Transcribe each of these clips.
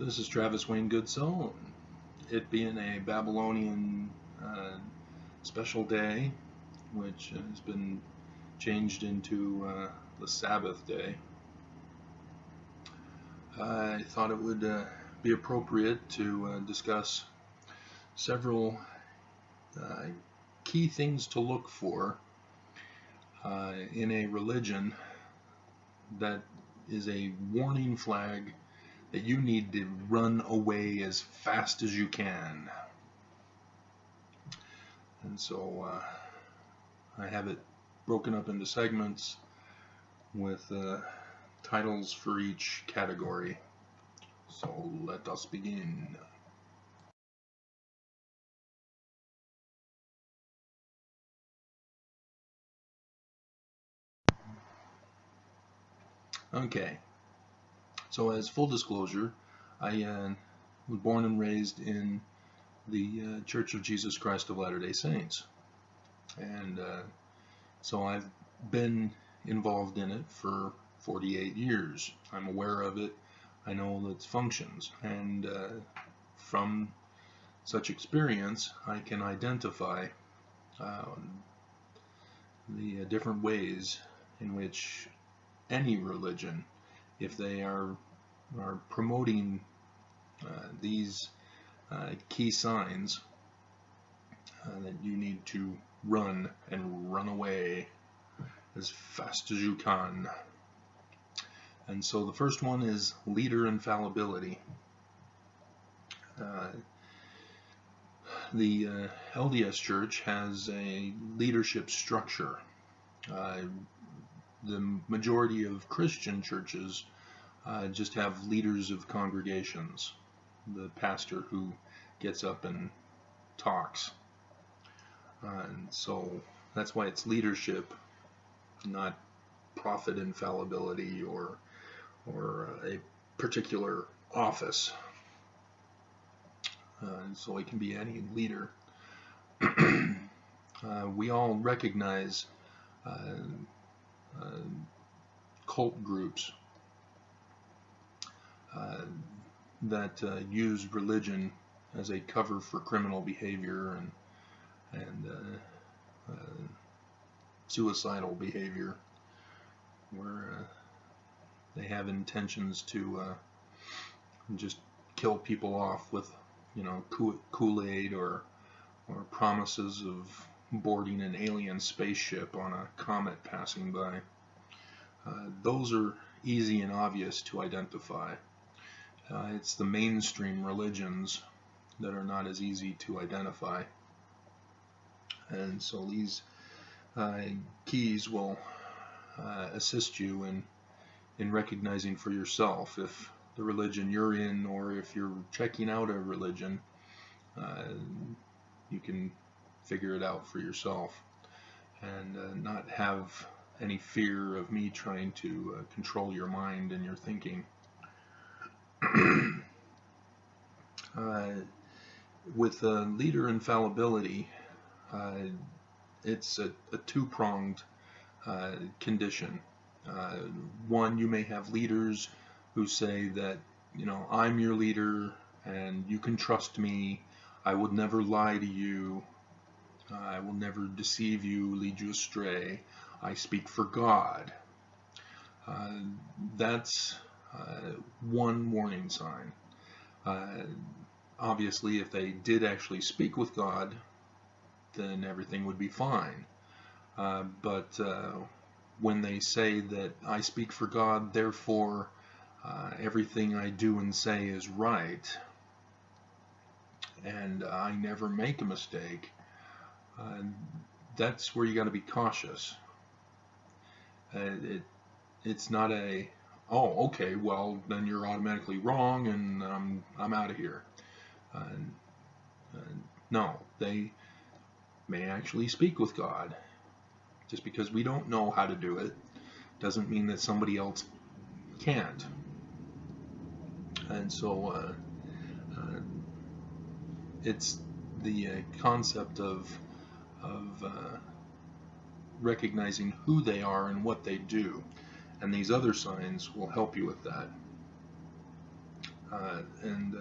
This is Travis Wayne Goodsoul. It being a Babylonian special day, which has been changed into the Sabbath day, I thought it would be appropriate to discuss several key things to look for in a religion that is a warning flag that you need to run away as fast as you can. And so I have it broken up into segments with titles for each category. So let us begin. Okay, so as full disclosure, I was born and raised in the Church of Jesus Christ of Latter-day Saints, and so I've been involved in it for 48 years. I'm aware of it. I know its functions, and from such experience, I can identify the different ways in which any religion, if they are promoting these key signs, that you need to run and run away as fast as you can. And so the first one is leader infallibility. The LDS Church has a leadership structure. The majority of Christian churches just have leaders of congregations, the pastor who gets up and talks. And so that's why it's leadership, not prophet infallibility or a particular office. So it can be any leader. We all recognize cult groups that use religion as a cover for criminal behavior and suicidal behavior, where they have intentions to just kill people off with, Kool-Aid or promises of boarding an alien spaceship on a comet passing by. Those are easy and obvious to identify. It's the mainstream religions that are not as easy to identify. And so these keys will assist you in recognizing for yourself if the religion you're in, or if you're checking out a religion, you can figure it out for yourself and not have any fear of me trying to control your mind and your thinking. With leader infallibility, it's a two-pronged condition. One, you may have leaders who say that, I'm your leader and you can trust me. I will never lie to you. I will never deceive you, lead you astray. I speak for God. That's one warning sign. Obviously, if they did actually speak with God, then everything would be fine. But when they say that I speak for God, therefore everything I do and say is right, and I never make a mistake, that's where you got to be cautious. It's not a, oh, okay, well then you're automatically wrong and I'm out of here. No, they may actually speak with God. Just because we don't know how to do it doesn't mean that somebody else can't. And so it's the concept of recognizing who they are and what they do, and these other signs will help you with that. And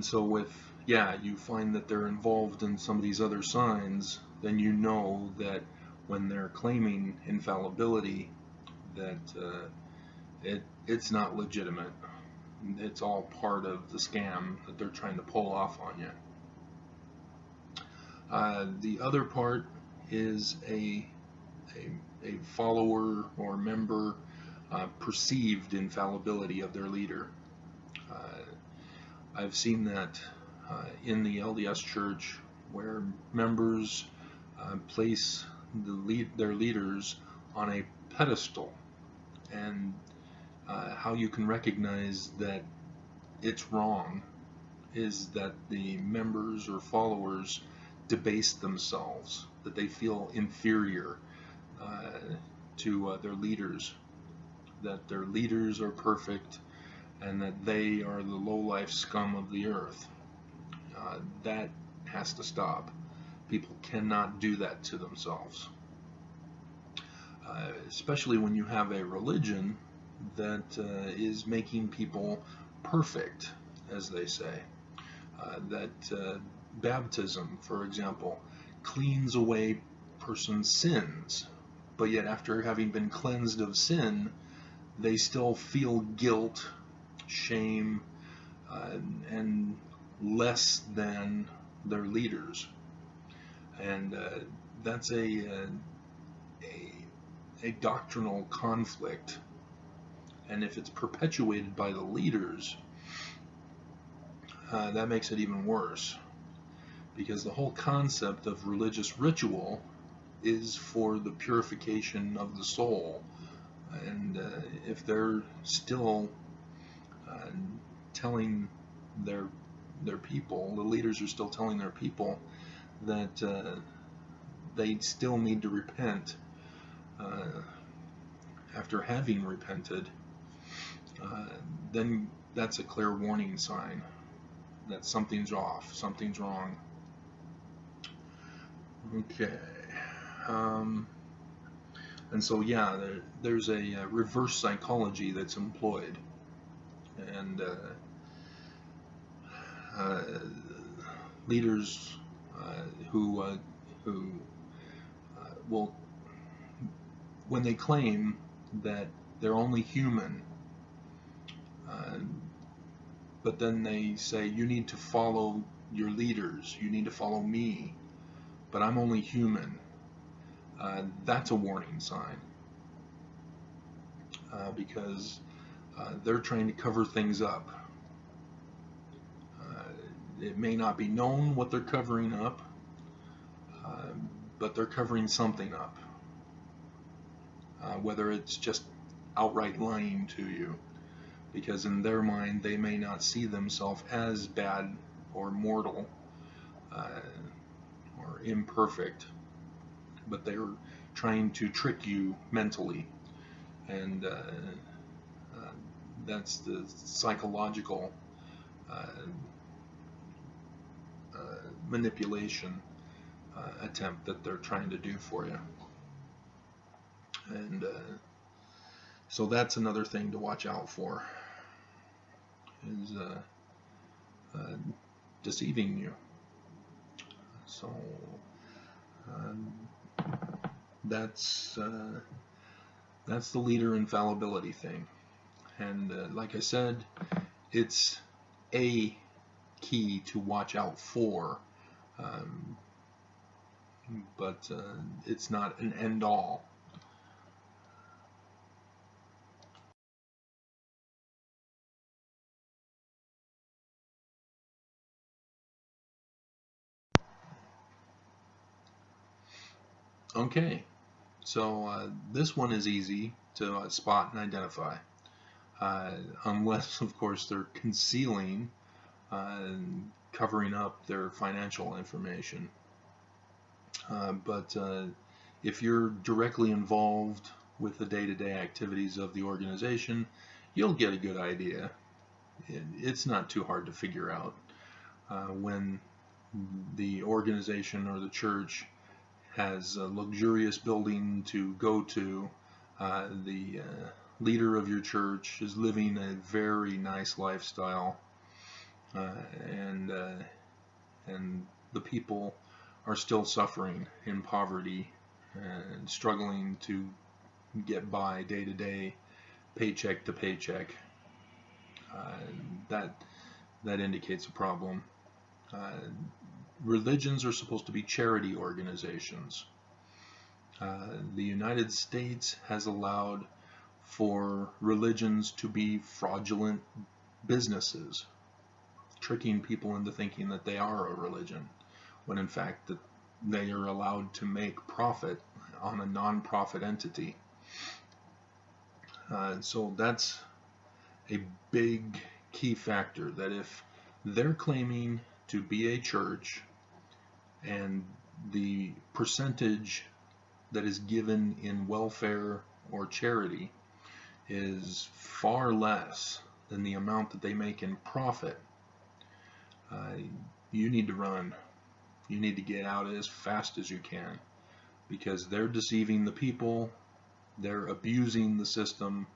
so if you find that they're involved in some of these other signs, then you know that when they're claiming infallibility, that it's not legitimate. It's all part of the scam that they're trying to pull off on you. The other part is a follower or member perceived infallibility of their leader. I've seen that in the LDS Church, where members place their leaders on a pedestal, and how you can recognize that it's wrong is that the members or followers debase themselves, that they feel inferior to their leaders, that their leaders are perfect and that they are the low-life scum of the earth. That has to stop. People cannot do that to themselves. Especially when you have a religion that is making people perfect, as they say. That baptism, for example, cleans away person's sins, but yet after having been cleansed of sin, they still feel guilt, shame, and less than their leaders. And that's a doctrinal conflict. And if it's perpetuated by the leaders, that makes it even worse. Because the whole concept of religious ritual is for the purification of the soul. And if they're still telling their people, the leaders are still telling their people that they still need to repent after having repented, then that's a clear warning sign that something's off, something's wrong. Okay. And so there's a reverse psychology that's employed, and leaders who will, when they claim that they're only human, but then they say you need to follow your leaders, you need to follow me, but I'm only human. That's a warning sign, because they're trying to cover things up. It may not be known what they're covering up, but they're covering something up, whether it's just outright lying to you, because in their mind they may not see themselves as bad or mortal or imperfect, but they're trying to trick you mentally, and that's the psychological manipulation attempt that they're trying to do for you. And so that's another thing to watch out for, is deceiving you. So that's the leader infallibility thing. And like I said, it's a key to watch out for, but it's not an end-all. Okay, so this one is easy to spot and identify, unless, of course, they're concealing and covering up their financial information. But if you're directly involved with the day-to-day activities of the organization, you'll get a good idea. It's not too hard to figure out when the organization or the church has a luxurious building to go to, the leader of your church is living a very nice lifestyle, and the people are still suffering in poverty and struggling to get by day to day, paycheck to paycheck. That indicates a problem. Religions are supposed to be charity organizations. The United States has allowed for religions to be fraudulent businesses, tricking people into thinking that they are a religion, when in fact that they are allowed to make profit on a non-profit entity. So that's a big key factor, that if they're claiming to be a church and the percentage that is given in welfare or charity is far less than the amount that they make in profit, you need to run. You need to get out as fast as you can, because they're deceiving the people, they're abusing the system,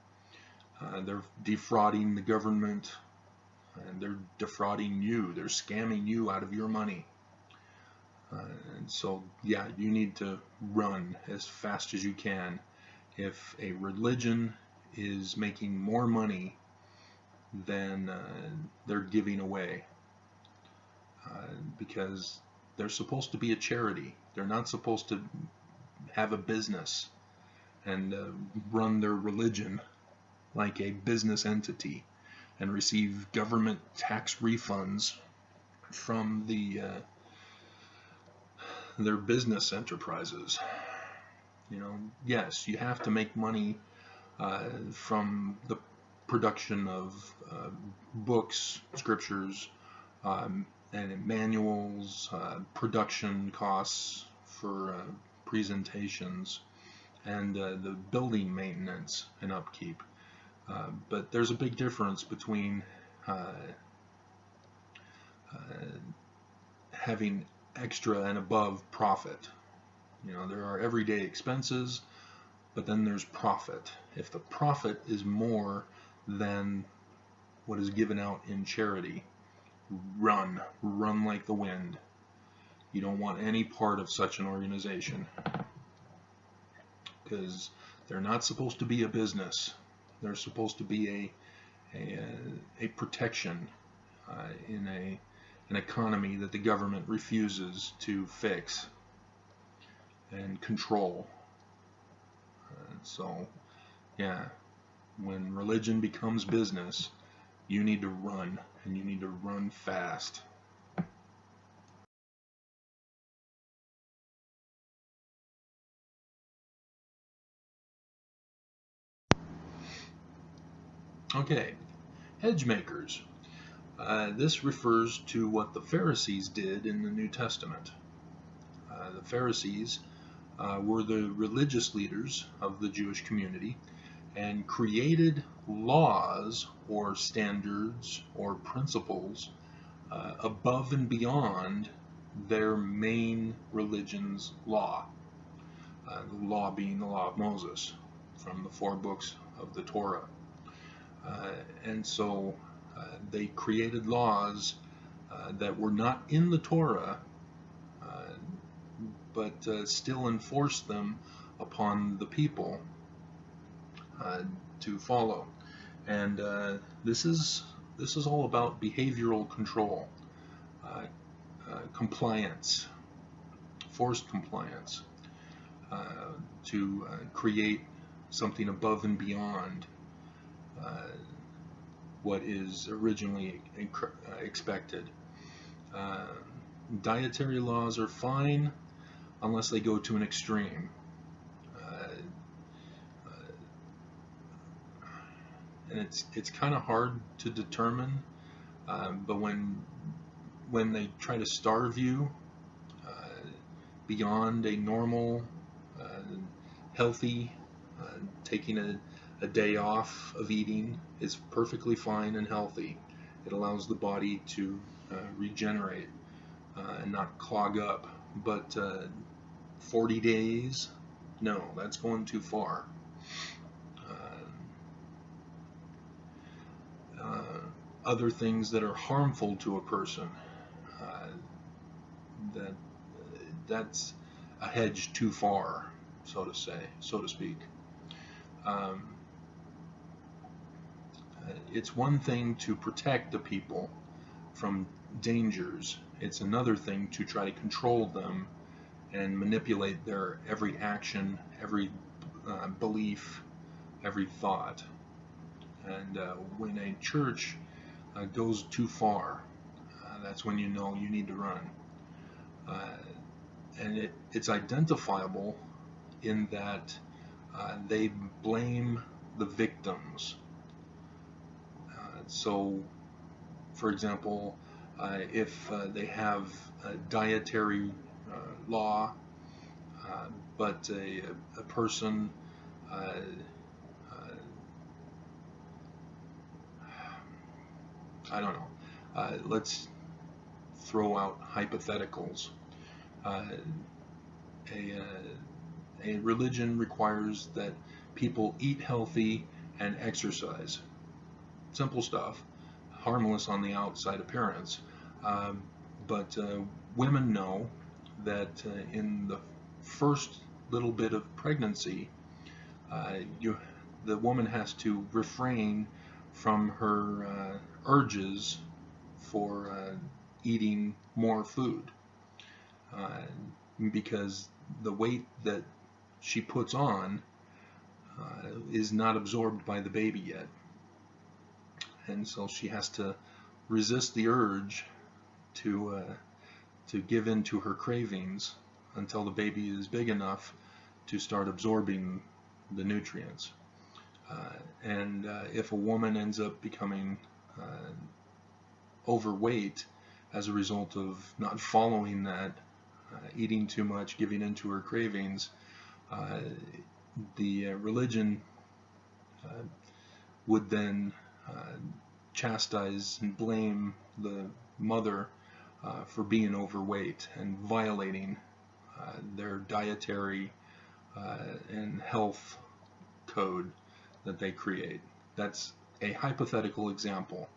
they're defrauding the government, and they're defrauding you, they're scamming you out of your money. And so, yeah, you need to run as fast as you can. If a religion is making more money than they're giving away, because they're supposed to be a charity. They're not supposed to have a business and run their religion like a business entity and receive government tax refunds from their business enterprises. You know, yes, you have to make money from the production of books, scriptures, and manuals, production costs for presentations, and the building maintenance and upkeep. But there's a big difference between having extra and above profit. You know, there are everyday expenses, but then there's profit. If the profit is more than what is given out in charity, run like the wind. You don't want any part of such an organization, because they're not supposed to be a business. They're supposed to be a protection in an economy that the government refuses to fix and control. So, yeah, when religion becomes business, you need to run, and you need to run fast. Okay, hedge makers. This refers to what the Pharisees did in the New Testament. The Pharisees were the religious leaders of the Jewish community and created laws or standards or principles above and beyond their main religion's law. The law being the law of Moses from the 4 books of the Torah. And so they created laws that were not in the Torah, but still enforced them upon the people to follow. And this is all about behavioral control, compliance, forced compliance, to create something above and beyond what is originally expected. Dietary laws are fine unless they go to an extreme. And it's kind of hard to determine, but when they try to starve you beyond a normal, healthy, taking a day off of eating is perfectly fine and healthy. It allows the body to regenerate and not clog up. But 40 days, no, that's going too far. other things that are harmful to a person. Uh, that that's a hedge too far, so to speak. Um, it's one thing to protect the people from dangers. It's another thing to try to control them and manipulate their every action, every belief, every thought. And when a church goes too far, that's when you know you need to run. Uh, and it's identifiable in that they blame the victims. So, for example, if they have a dietary law, but a person, uh, uh, I don't know, let's throw out hypotheticals. Uh, a, a religion requires that people eat healthy and exercise. Simple stuff, harmless on the outside appearance. Um, but women know that in the first little bit of pregnancy, the woman has to refrain from her urges for eating more food uh, because the weight that she puts on is not absorbed by the baby yet. And so she has to resist the urge to give in to her cravings until the baby is big enough to start absorbing the nutrients. And if a woman ends up becoming overweight as a result of not following that, eating too much, giving in to her cravings, the religion would then chastise and blame the mother for being overweight and violating their dietary and health code that they create. That's a hypothetical example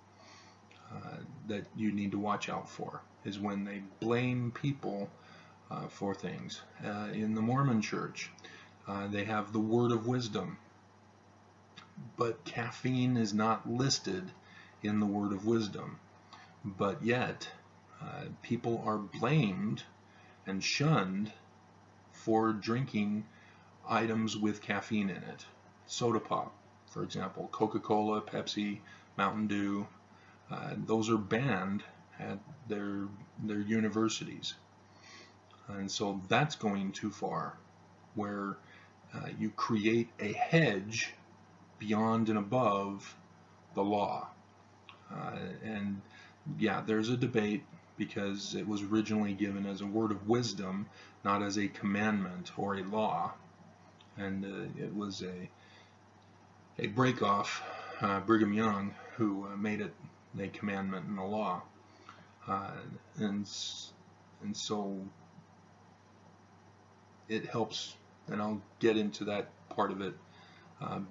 that you need to watch out for, is when they blame people for things. In the Mormon Church, they have the word of wisdom, but caffeine is not listed in the word of wisdom. But yet, people are blamed and shunned for drinking items with caffeine in it. Soda pop, for example, Coca-Cola, Pepsi, Mountain Dew, those are banned at their universities. And so that's going too far, where you create a hedge beyond and above the law. And yeah, there's a debate because it was originally given as a word of wisdom, not as a commandment or a law. And it was a break-off, Brigham Young, who made it a commandment and a law. And so it helps, and I'll get into that part of it,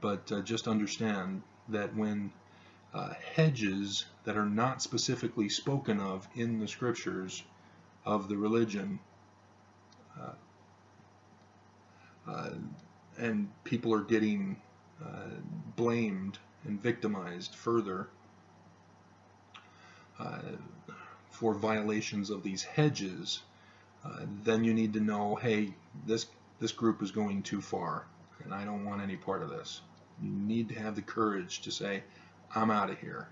but just understand that when hedges that are not specifically spoken of in the scriptures of the religion, and people are getting blamed and victimized further for violations of these hedges, then you need to know, hey, this group is going too far, and I don't want any part of this. You need to have the courage to say, I'm out of here.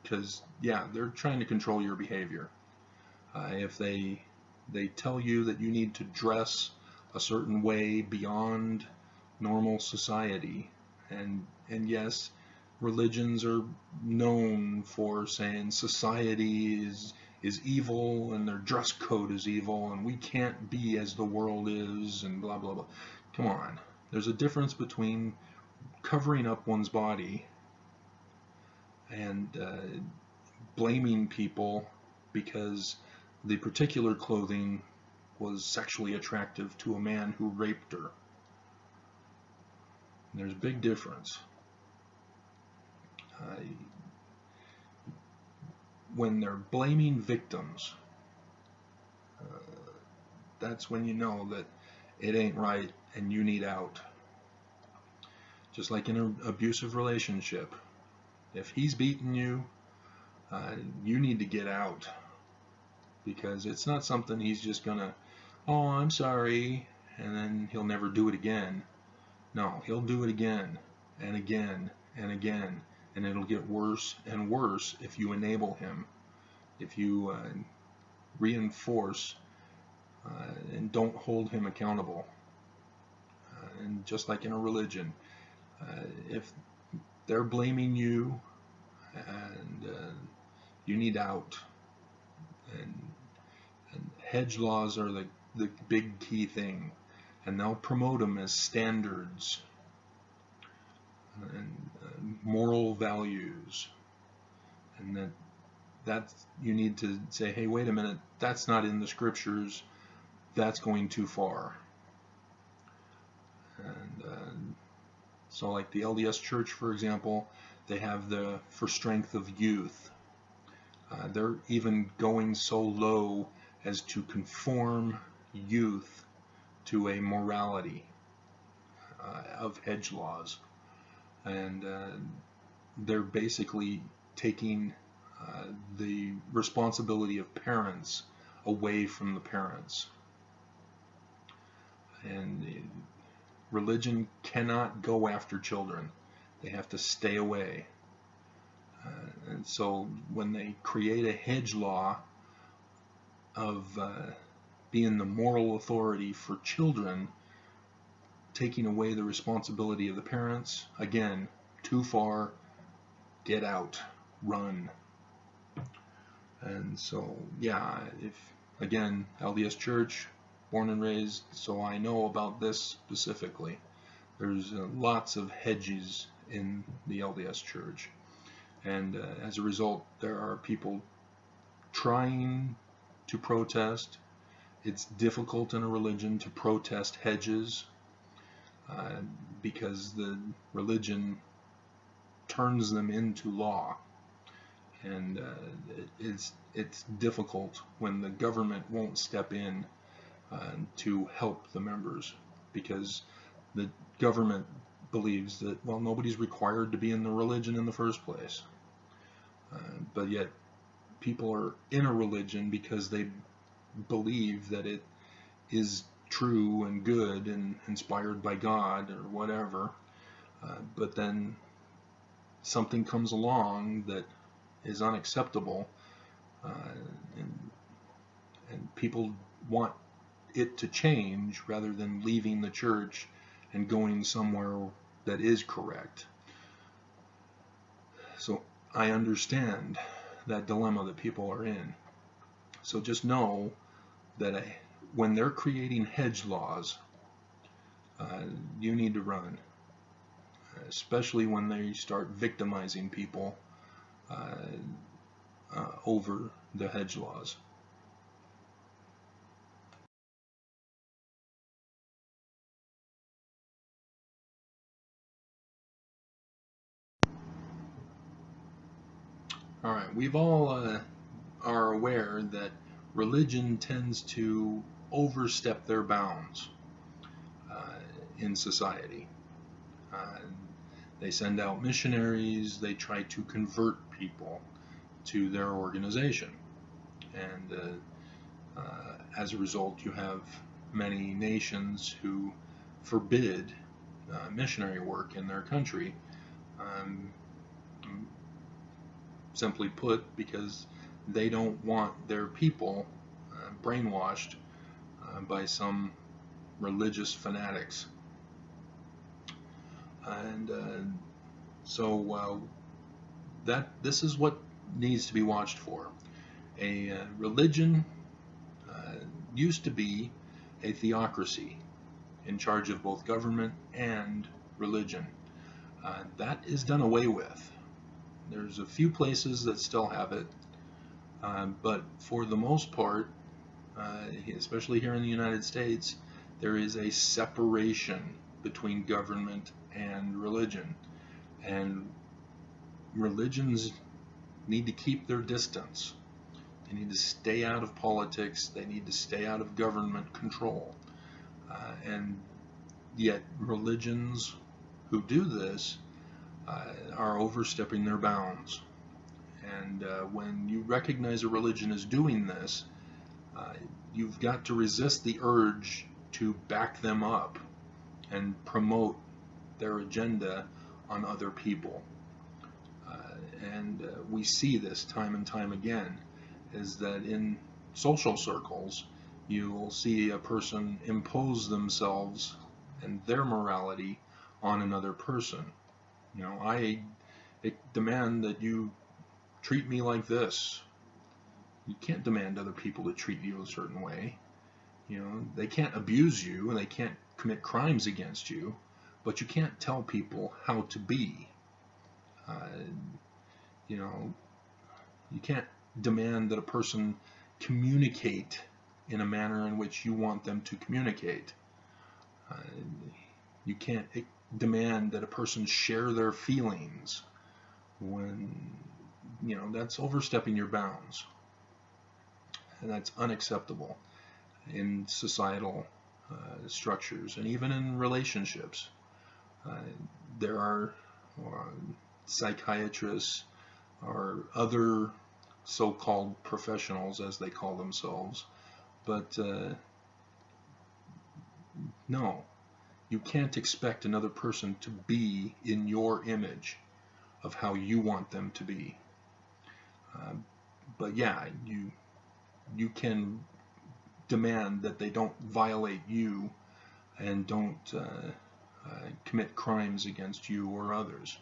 Because yeah, they're trying to control your behavior. If they tell you that you need to dress a certain way beyond normal society, and yes, religions are known for saying society is evil and their dress code is evil and we can't be as the world is and blah blah blah. Come on, there's a difference between covering up one's body and blaming people because the particular clothing was sexually attractive to a man who raped her. There's a big difference. When they're blaming victims, that's when you know that it ain't right and you need out. Just like in an abusive relationship, if he's beating you, you need to get out, because it's not something he's just gonna, oh, I'm sorry, and then he'll never do it again. No, he'll do it again and again and again, and it'll get worse and worse if you enable him, if you reinforce and don't hold him accountable. And just like in a religion, if they're blaming you and you need out, and hedge laws are the big key thing, and they'll promote them as standards and moral values, and that you need to say, hey, wait a minute, that's not in the scriptures, that's going too far. And so like the LDS Church, for example, they have the for strength of youth. They're even going so low as to conform youth to a morality of hedge laws. And they're basically taking the responsibility of parents away from the parents. And religion cannot go after children. They have to stay away. And so when they create a hedge law of being the moral authority for children, taking away the responsibility of the parents, again, too far, get out, run. And so, yeah, if, again, LDS Church, born and raised, so I know about this specifically. There's lots of hedges in the LDS Church. And as a result, there are people trying to protest. It's difficult in a religion to protest hedges because the religion turns them into law. And it's difficult when the government won't step in to help the members, because the government believes that, well, nobody's required to be in the religion in the first place. But yet people are in a religion because they believe that it is true and good and inspired by God or whatever. But then something comes along that is unacceptable, and people want it to change rather than leaving the church and going somewhere that is correct. So I understand that dilemma that people are in. So just know that when they're creating hedge laws, you need to run, especially when they start victimizing people over the hedge laws. All right, we've all are aware that religion tends to overstep their bounds in society. They send out missionaries, they try to convert people to their organization, and as a result you have many nations who forbid missionary work in their country, simply put, because they don't want their people brainwashed by some religious fanatics. And so this is what needs to be watched for. A religion used to be a theocracy in charge of both government and religion. That is done away with. There's a few places that still have it, but for the most part, especially here in the United States, there is a separation between government and religion. And religions need to keep their distance. They need to stay out of politics. They need to stay out of government control. And yet religions who do this are overstepping their bounds. And when you recognize a religion is doing this, you've got to resist the urge to back them up and promote their agenda on other people. And we see this time and time again, is that in social circles, you'll see a person impose themselves and their morality on another person. You know, I demand that you treat me like this. You can't demand other people to treat you a certain way. You know, they can't abuse you and they can't commit crimes against you, but you can't tell people how to be. You know, you can't demand that a person communicate in a manner in which you want them to communicate. You can't demand that a person share their feelings when, you know, that's overstepping your bounds. And that's unacceptable in societal structures and even in relationships. There are psychiatrists or other so-called professionals, as they call themselves, but no, you can't expect another person to be in your image of how you want them to be. But yeah, you can demand that they don't violate you and don't commit crimes against you or others.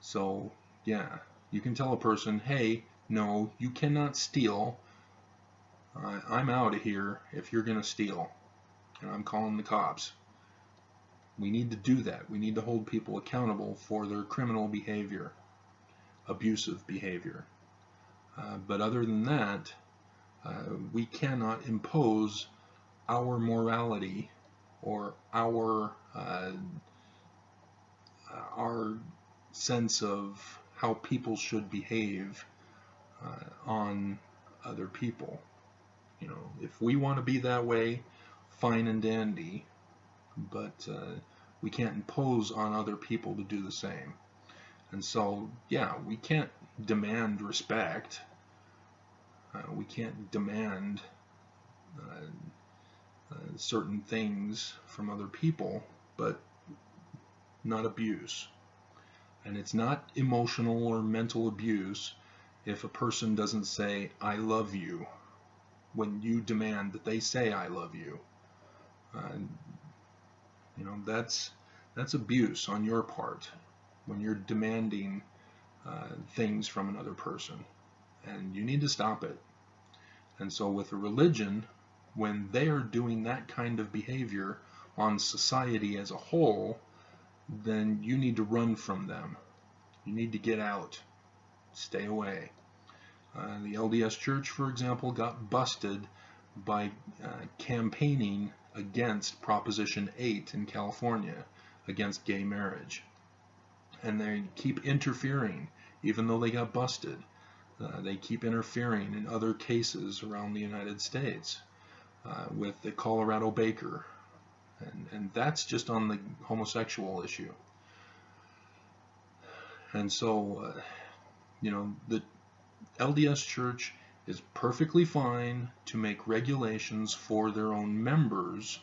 So yeah, you can tell a person, hey, no, you cannot steal. I'm out of here if you're going to steal, and I'm calling the cops. We need to do that. We need to hold people accountable for their criminal behavior, abusive behavior. But other than that, we cannot impose our morality or our sense of how people should behave on other people. You know, if we want to be that way, fine and dandy, but we can't impose on other people to do the same. And so, yeah, we can't demand respect. We can't demand certain things from other people, but not abuse. And it's not emotional or mental abuse if a person doesn't say, I love you, when you demand that they say, I love you. You know, that's abuse on your part when you're demanding things from another person. And you need to stop it. And so with a religion, when they are doing that kind of behavior on society as a whole, then you need to run from them. You need to get out. Stay away. The LDS Church, for example, got busted by campaigning against Proposition 8 in California, against gay marriage. And they keep interfering, even though they got busted. They keep interfering in other cases around the United States with the Colorado Baker. And that's just on the homosexual issue. And so, you know, the LDS Church is perfectly fine to make regulations for their own members,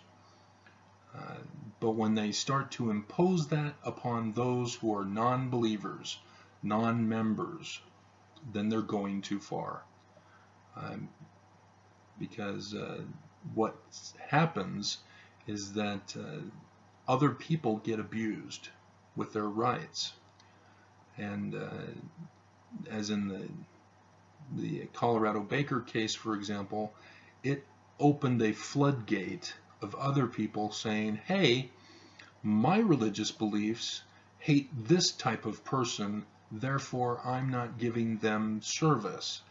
but when they start to impose that upon those who are non-believers, non-members, then they're going too far. Because what happens is that other people get abused with their rights. And as in the Colorado Baker case, for example, it opened a floodgate of other people saying, hey, my religious beliefs hate this type of person, therefore I'm not giving them service.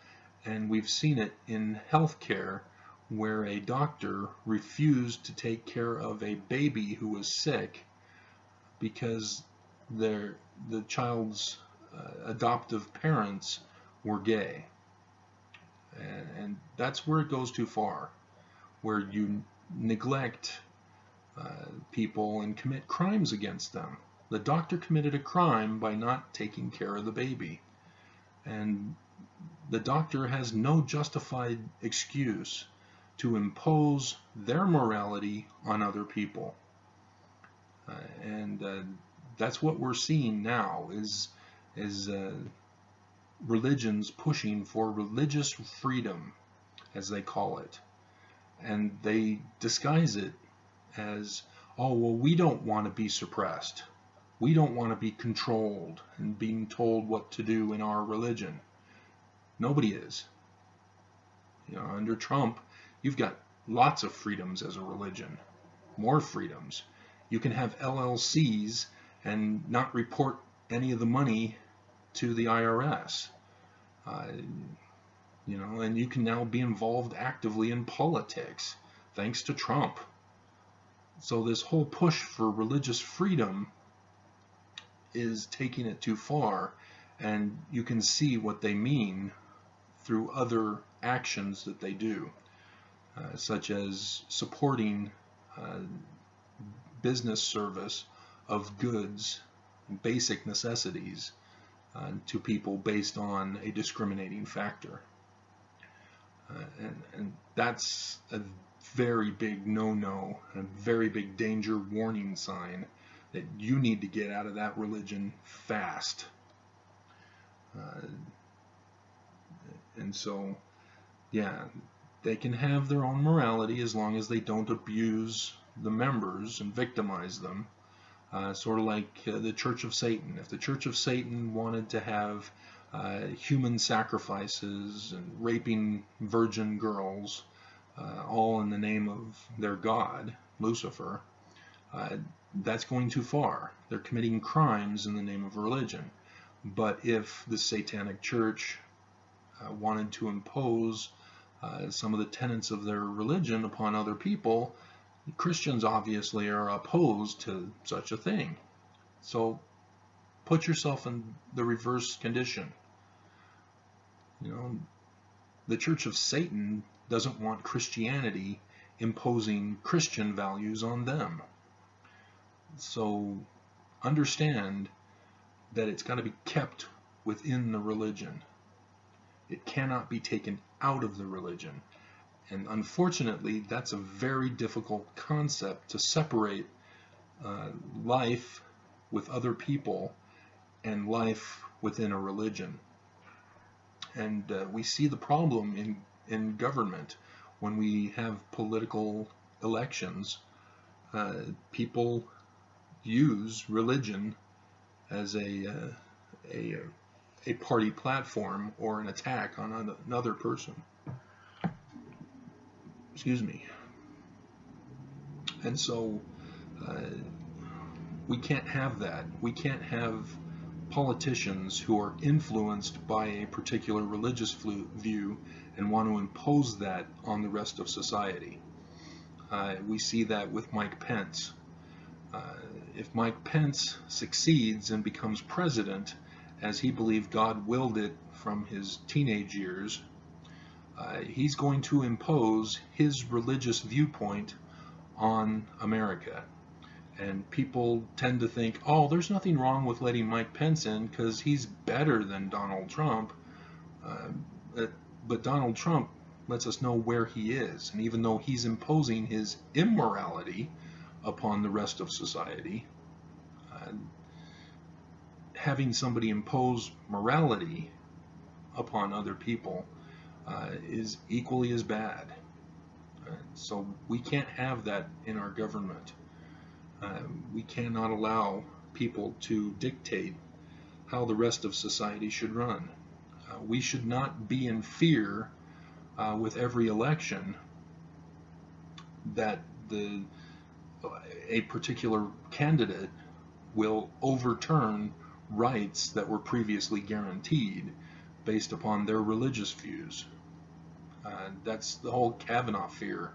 And we've seen it in healthcare, where a doctor refused to take care of a baby who was sick because the child's adoptive parents were gay. And that's where it goes too far, where you neglect people and commit crimes against them. The doctor committed a crime by not taking care of the baby. And the doctor has no justified excuse to impose their morality on other people. And that's what we're seeing now is religions pushing for religious freedom, as they call it. And they disguise it as, oh, well, we don't want to be suppressed. We don't want to be controlled and being told what to do in our religion. Nobody is. You know, under Trump, you've got lots of freedoms as a religion, more freedoms. You can have LLCs and not report any of the money to the IRS. You know, and you can now be involved actively in politics, thanks to Trump. So this whole push for religious freedom is taking it too far, and you can see what they mean through other actions that they do, such as supporting business service of goods, basic necessities, to people based on a discriminating factor. And that's a very big no-no, a very big danger warning sign that you need to get out of that religion fast. And so, yeah, they can have their own morality as long as they don't abuse the members and victimize them. Sort of like the Church of Satan. If the Church of Satan wanted to have human sacrifices and raping virgin girls, all in the name of their god, Lucifer, that's going too far. They're committing crimes in the name of religion. But if the Satanic Church wanted to impose some of the tenets of their religion upon other people, Christians obviously are opposed to such a thing. So put yourself in the reverse condition. You know, the Church of Satan doesn't want Christianity imposing Christian values on them. So understand that it's got to be kept within the religion. It cannot be taken out of the religion. And unfortunately, that's a very difficult concept to separate life with other people and life within a religion. And we see the problem in government when we have political elections. People use religion as a party platform or an attack on another person. Excuse me. And so we can't have that. We can't have politicians who are influenced by a particular religious view and want to impose that on the rest of society. We see that with Mike Pence. If Mike Pence succeeds and becomes president, as he believed God willed it from his teenage years, he's going to impose his religious viewpoint on America. And people tend to think, oh, there's nothing wrong with letting Mike Pence in because he's better than Donald Trump. But Donald Trump lets us know where he is. And even though he's imposing his immorality upon the rest of society, having somebody impose morality upon other people is equally as bad. So we can't have that in our government. We cannot allow people to dictate how the rest of society should run. We should not be in fear with every election that a particular candidate will overturn rights that were previously guaranteed based upon their religious views. That's the whole Kavanaugh fear,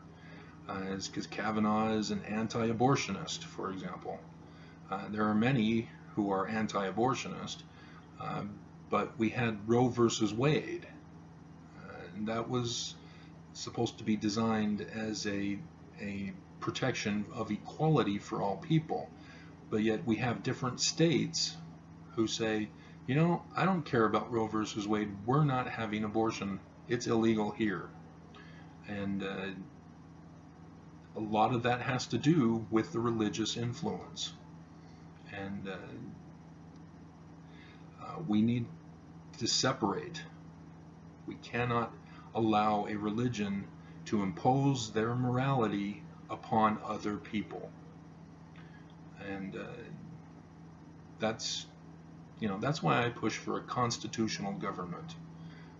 is because Kavanaugh is an anti-abortionist, for example. There are many who are anti-abortionist, uh, but we had Roe versus Wade, and that was supposed to be designed as a protection of equality for all people. But yet we have different states who say, you know, I don't care about Roe versus Wade. We're not having abortion. It's illegal here. And a lot of that has to do with the religious influence. And we need to separate. We cannot allow a religion to impose their morality upon other people. And that's that's why I push for a constitutional government,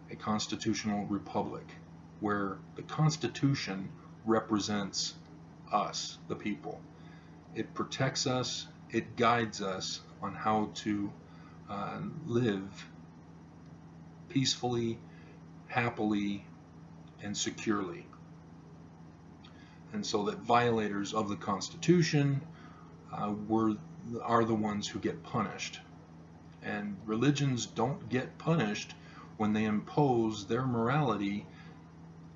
a constitutional republic, where the Constitution represents us, the people. It protects us, it guides us on how to live peacefully, happily, and securely. And so that violators of the Constitution are the ones who get punished. And religions don't get punished when they impose their morality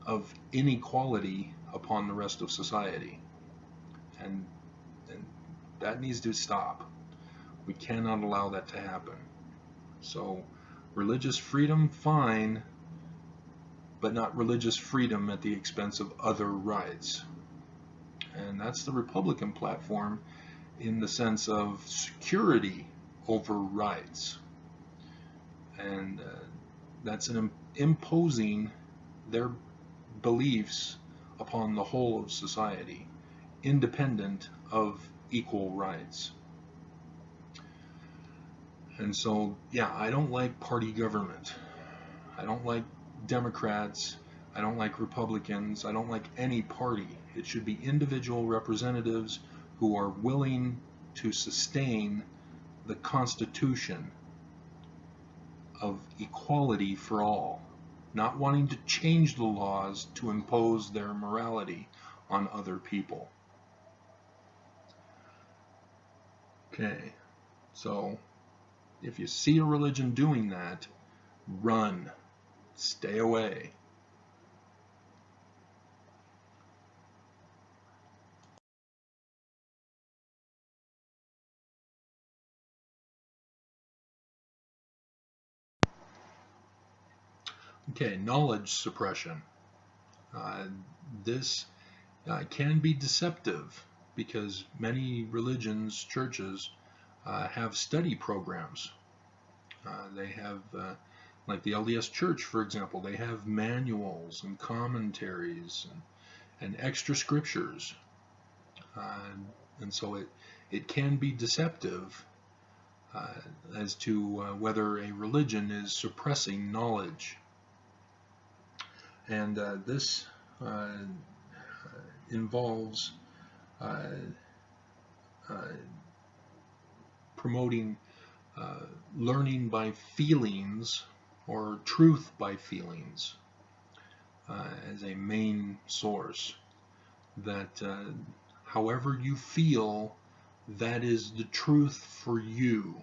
of inequality upon the rest of society. And that needs to stop. We cannot allow that to happen. So religious freedom, fine, but not religious freedom at the expense of other rights. And that's the Republican platform in the sense of security over rights. And that's imposing their beliefs upon the whole of society, independent of equal rights. And so, yeah, I don't like party government. I don't like Democrats. I don't like Republicans. I don't like any party. It should be individual representatives who are willing to sustain the Constitution of equality for all, not wanting to change the laws to impose their morality on other people. Okay, so if you see a religion doing that, run, stay away. Okay, knowledge suppression. This can be deceptive because many religions, churches, have study programs. They have, like the LDS Church, for example, they have manuals and commentaries and extra scriptures. And so it can be deceptive as to whether a religion is suppressing knowledge. And this involves promoting learning by feelings or truth by feelings as a main source. That however you feel, that is the truth for you.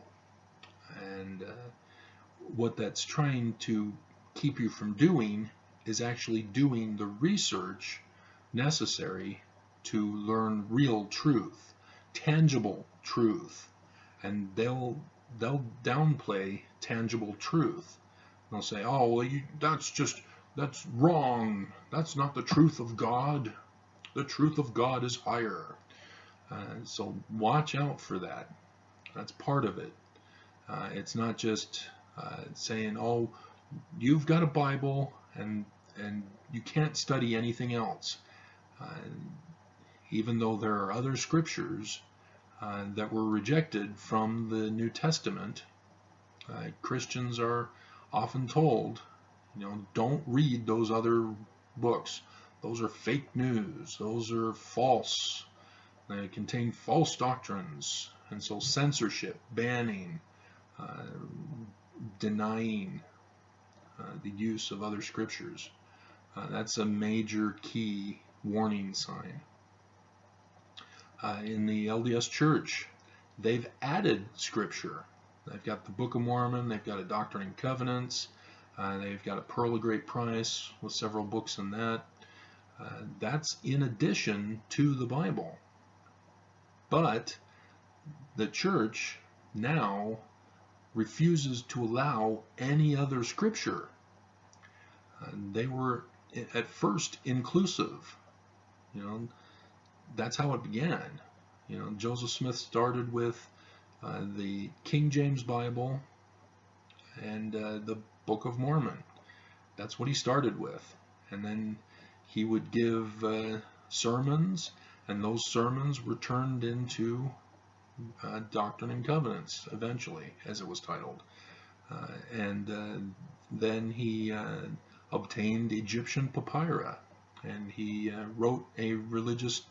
And what that's trying to keep you from doing is actually doing the research necessary to learn real truth, tangible truth. And they'll downplay tangible truth. They'll say, oh, well, that's wrong. That's not the truth of God. The truth of God is higher. So watch out for that. That's part of it. It's not just saying, oh, you've got a Bible and you can't study anything else. Even though there are other scriptures that were rejected from the New Testament, Christians are often told, don't read those other books. Those are fake news. Those are false. They contain false doctrines. And so censorship, banning, denying the use of other scriptures, that's a major key warning sign. In the LDS Church, they've added scripture. They've got the Book of Mormon, they've got a Doctrine and Covenants, they've got a Pearl of Great Price with several books in that. That's in addition to the Bible. But the church now refuses to allow any other scripture. They were at first inclusive. That's how it began. Joseph Smith started with the King James Bible and the Book of Mormon. That's what he started with. And then he would give sermons, and those sermons were turned into Doctrine and Covenants, eventually, as it was titled. Then he obtained Egyptian papyri, and he wrote a religious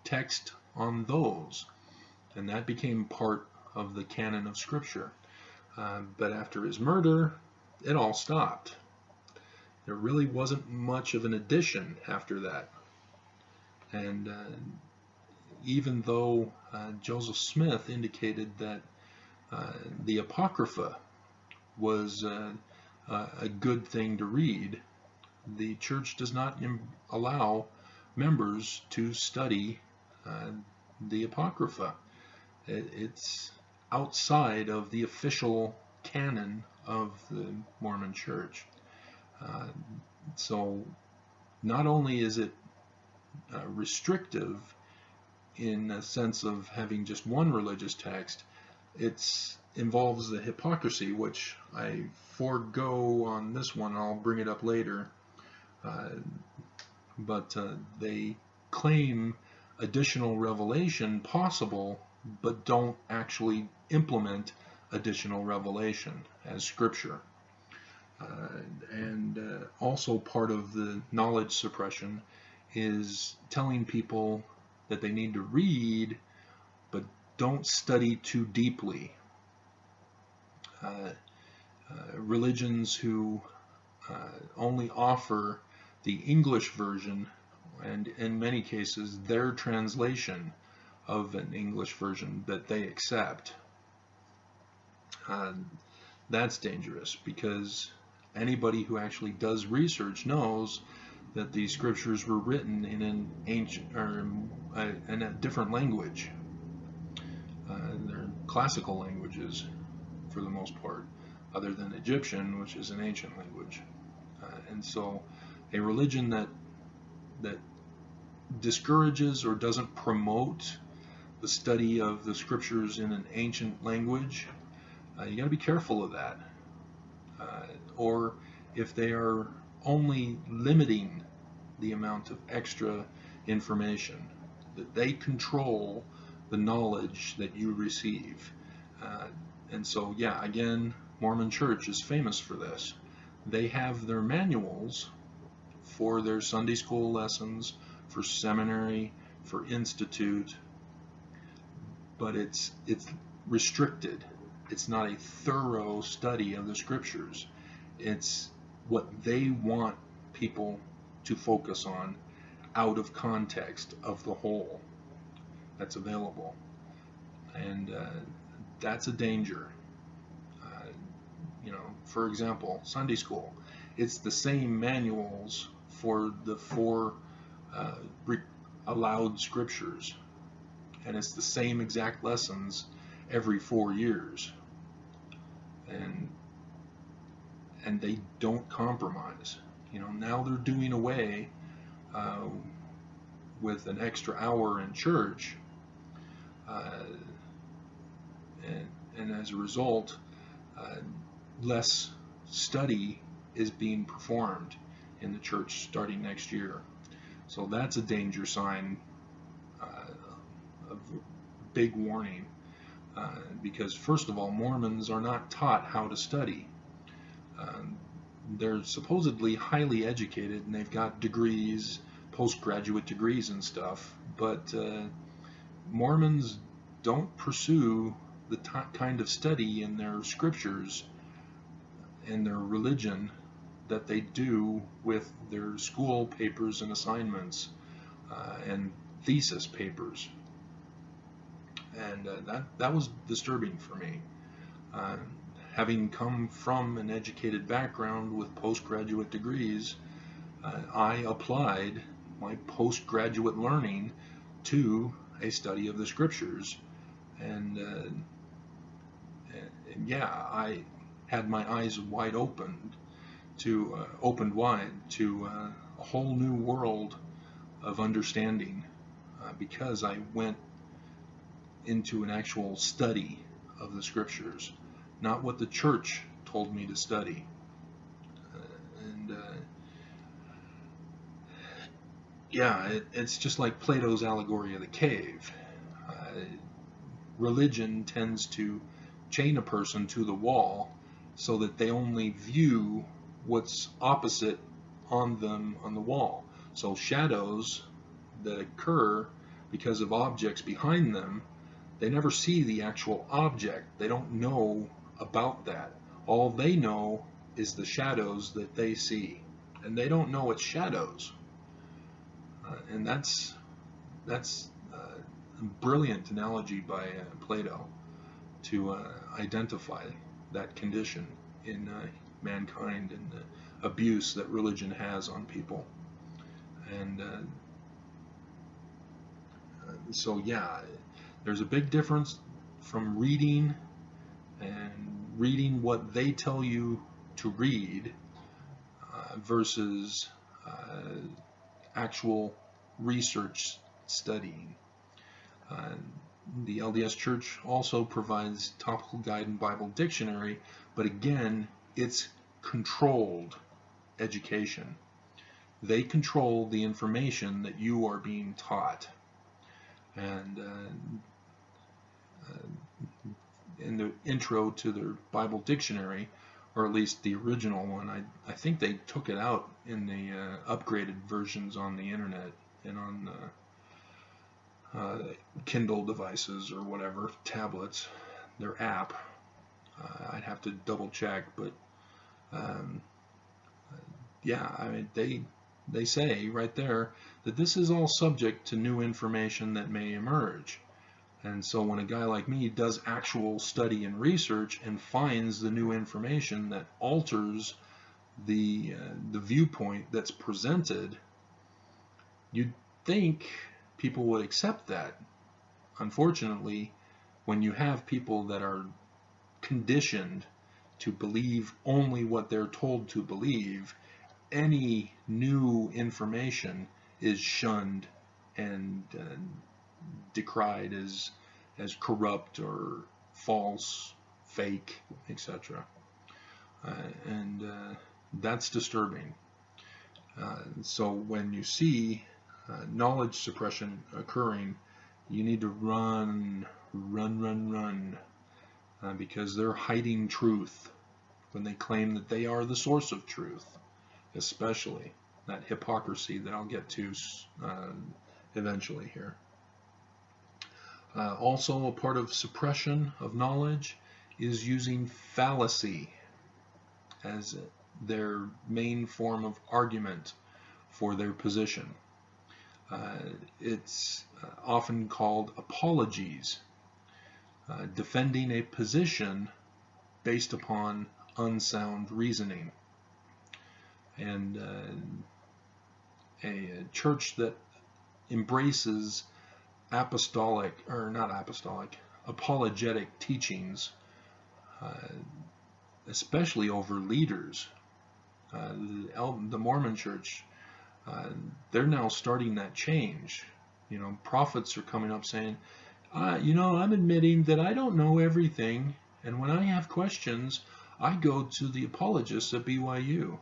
text on those, and that became part of the canon of Scripture. But after his murder, it all stopped. There really wasn't much of an addition after that. And even though Joseph Smith indicated that the Apocrypha was a good thing to read, the church does not allow members to study the Apocrypha. It's outside of the official canon of the Mormon Church. So not only is it restrictive in a sense of having just one religious text, it involves the hypocrisy, which I forego on this one. I'll bring it up later. But they claim additional revelation possible, but don't actually implement additional revelation as Scripture. Also part of the knowledge suppression is telling people that they need to read, but don't study too deeply. Religions who only offer the English version, and in many cases their translation of an English version that they accept, that's dangerous, because anybody who actually does research knows that these scriptures were written in an ancient or in a different language. They're classical languages for the most part, other than Egyptian, which is an ancient language. And so a religion that discourages or doesn't promote the study of the scriptures in an ancient language, you got to be careful of that. Or if they are only limiting the amount of extra information, that they control the knowledge that you receive. And so, yeah, again, Mormon Church is famous for this. They have their manuals for their Sunday school lessons, for seminary, for institute, but it's restricted. It's not a thorough study of the scriptures. It's what they want people to focus on out of context of the whole that's available. And that's a danger. For example, Sunday school, it's the same manuals for the 4 allowed scriptures, and it's the same exact lessons every 4 years, and they don't compromise. Now they're doing away with an extra hour in church, and as a result, less study is being performed in the church starting next year. So that's a danger sign, of big warning, because first of all, Mormons are not taught how to study. They're supposedly highly educated, and they've got degrees, postgraduate degrees and stuff, but Mormons don't pursue the kind of study in their scriptures and their religion that they do with their school papers and assignments and thesis papers. and that was disturbing for me. Uh, Having come from an educated background with postgraduate degrees, I applied my postgraduate learning to a study of the scriptures, and yeah, I had my eyes opened wide to a whole new world of understanding, because I went into an actual study of the scriptures, not what the church told me to study. And yeah, it's just like Plato's allegory of the cave. Religion tends to chain a person to the wall so that they only view what's opposite on them on the wall. So shadows that occur because of objects behind them, they never see the actual object. They don't know about that. All they know is the shadows that they see, and they don't know it's shadows. And that's a brilliant analogy by Plato to identify that condition in mankind and the abuse that religion has on people. And so yeah, there's a big difference from reading what they tell you to read versus actual research studying. The LDS Church also provides Topical Guide and Bible Dictionary, but again, it's controlled education. They control the information that you are being taught. And in the intro to their Bible Dictionary, or at least the original one, I think they took it out in the upgraded versions on the internet and on Kindle devices or whatever, tablets, their app. I'd have to double check, but yeah, I mean, they say right there that this is all subject to new information that may emerge. And so when a guy like me does actual study and research and finds the new information that alters the viewpoint that's presented, you'd think people would accept that. Unfortunately, when you have people that are conditioned to believe only what they're told to believe, any new information is shunned and decried as corrupt or false, fake, etc. And that's disturbing. So when you see knowledge suppression occurring, you need to run, because they're hiding truth when they claim that they are the source of truth, especially that hypocrisy that I'll get to eventually here. Also, a part of suppression of knowledge is using fallacy as their main form of argument for their position. It's often called apologies, defending a position based upon unsound reasoning. And a church that embraces apologetic teachings, especially over leaders. The Mormon Church, they're now starting that change. You know, prophets are coming up saying, I'm admitting that I don't know everything, and when I have questions, I go to the apologists at BYU.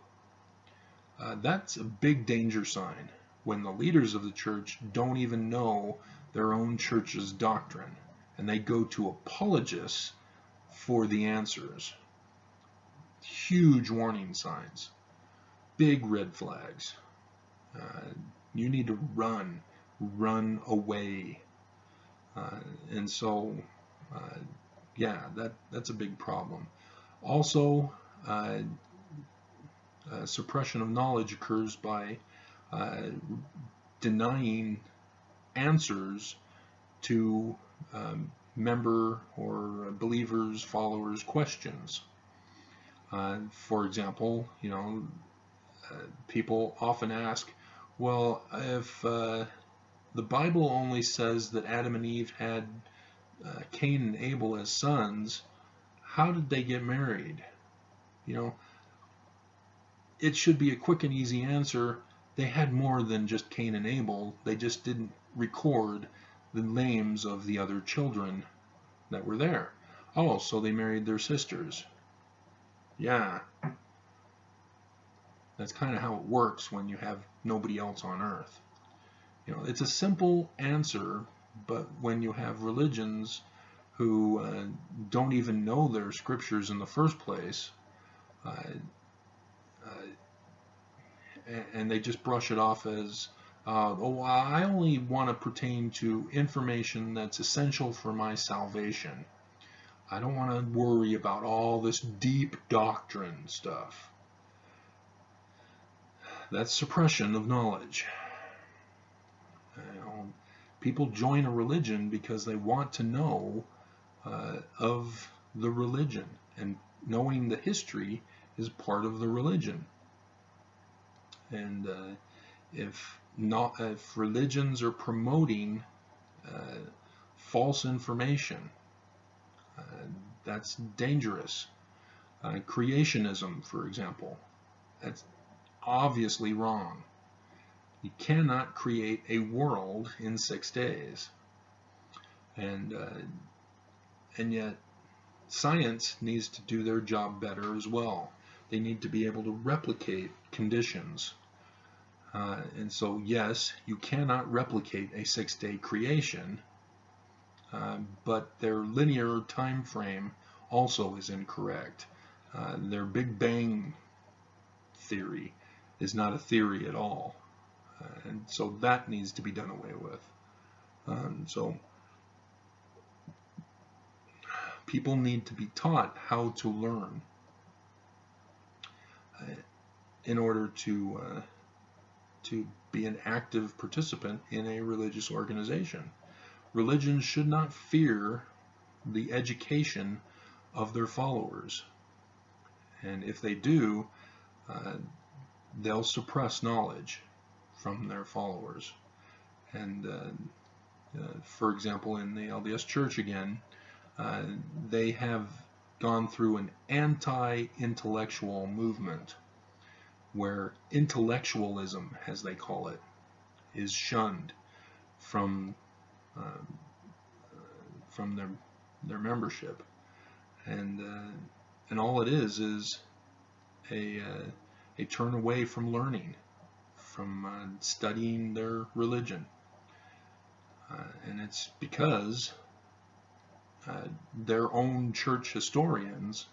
That's a big danger sign when the leaders of the church don't even know their own church's doctrine, and they go to apologists for the answers. Huge warning signs, big red flags. You need to run away. And so, yeah, that's a big problem. Also, suppression of knowledge occurs by denying answers to member or believers, followers questions. For example, people often ask, well, if the Bible only says that Adam and Eve had Cain and Abel as sons, how did they get married? It should be a quick and easy answer. They had more than just Cain and Abel. They just didn't record the names of the other children that were there. Oh, so they married their sisters. Yeah. That's kind of how it works when you have nobody else on earth. It's a simple answer, but when you have religions who don't even know their scriptures in the first place, and they just brush it off as, oh, I only want to pertain to information that's essential for my salvation. I don't want to worry about all this deep doctrine stuff. That's suppression of knowledge. People join a religion because they want to know of the religion, and knowing the history is part of the religion. And if religions are promoting false information, that's dangerous. Creationism, for example, that's obviously wrong. You cannot create a world in 6 days. And yet science needs to do their job better as well. They need to be able to replicate conditions. And so, yes, you cannot replicate a 6-day creation, but their linear time frame also is incorrect. Their Big Bang theory is not a theory at all. And so that needs to be done away with. So people need to be taught how to learn in order to be an active participant in a religious organization. Religions should not fear the education of their followers. And if they do, they'll suppress knowledge from their followers. And for example, in the LDS Church again, they have gone through an anti-intellectual movement where intellectualism, as they call it, is shunned from their membership, and all it is a turn away from learning, from studying their religion, and it's because their own church historians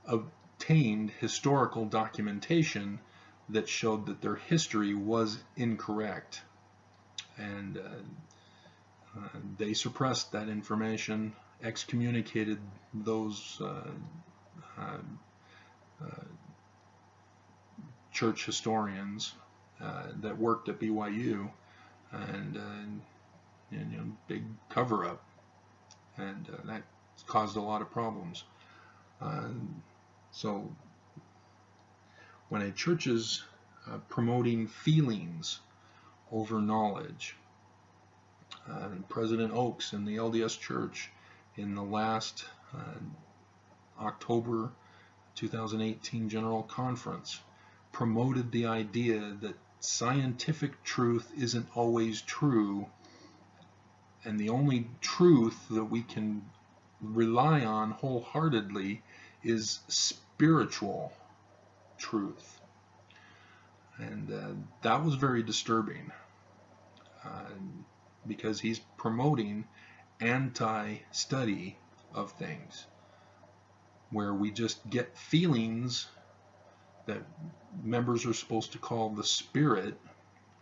obtained historical documentation that showed that their history was incorrect, and they suppressed that information, excommunicated those church historians that worked at BYU, and big cover-up, and that caused a lot of problems. So when a church is promoting feelings over knowledge, President Oakes in the LDS Church in the last October 2018 General Conference promoted the idea that scientific truth isn't always true, and the only truth that we can rely on wholeheartedly is spiritual truth. And that was very disturbing, because he's promoting anti-study of things, where we just get feelings that members are supposed to call the Spirit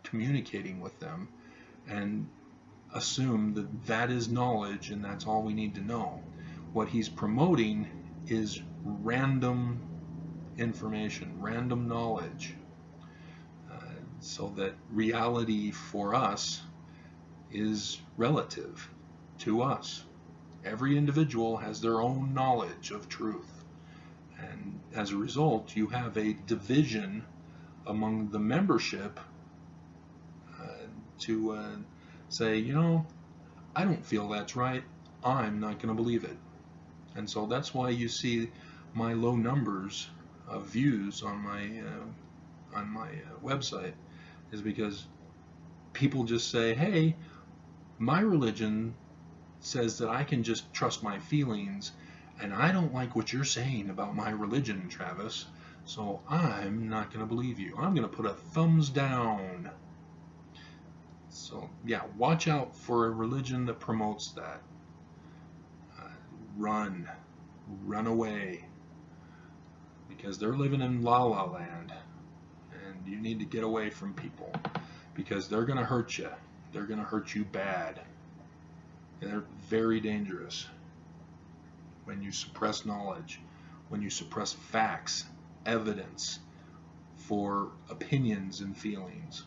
communicating with them, and assume that that is knowledge and that's all we need to know. What he's promoting is random information, random knowledge, so that reality for us is relative to us. Every individual has their own knowledge of truth. And as a result, you have a division among the membership to say, you know, I don't feel that's right. I'm not going to believe it. And so that's why you see my low numbers of views on my website, is because people just say, hey, my religion says that I can just trust my feelings, and I don't like what you're saying about my religion, Travis, so I'm not going to believe you. I'm going to put a thumbs down. So yeah, watch out for a religion that promotes that. Run away, because they're living in la la land, and you need to get away from people, because they're going to hurt you. They're going to hurt you bad. And they're very dangerous when you suppress knowledge, when you suppress facts, evidence for opinions and feelings.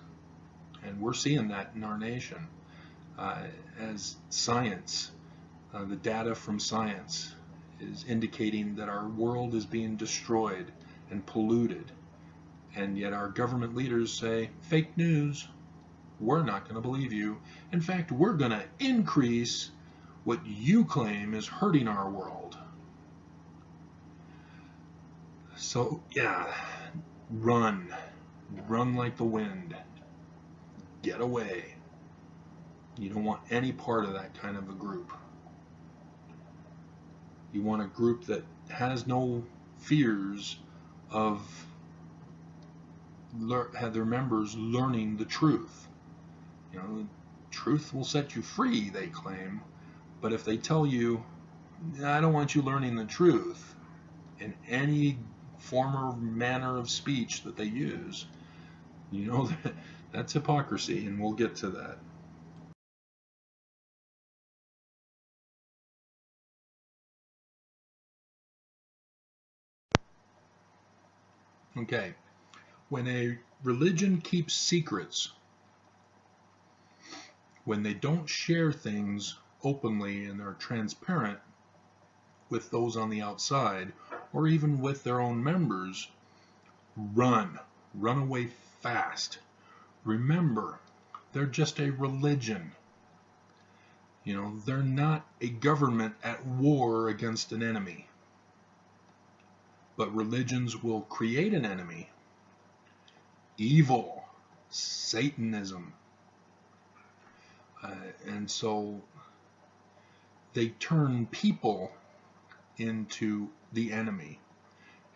And we're seeing that in our nation as science, the data from science is indicating that our world is being destroyed and polluted. And yet our government leaders say, fake news, we're not going to believe you. In fact, we're going to increase what you claim is hurting our world. So yeah, run like the wind. Get away. You don't want any part of that kind of a group. You want a group that has no fears of have their members learning the truth. You know, truth will set you free, they claim. But if they tell you, I don't want you learning the truth, in any form or manner of speech that they use, you know, that's hypocrisy, and we'll get to that. Okay, when a religion keeps secrets, when they don't share things openly and are transparent with those on the outside, or even with their own members, run away fast. Remember, they're just a religion. You know, they're not a government at war against an enemy. But religions will create an enemy. Evil, Satanism. And so they turn people into the enemy.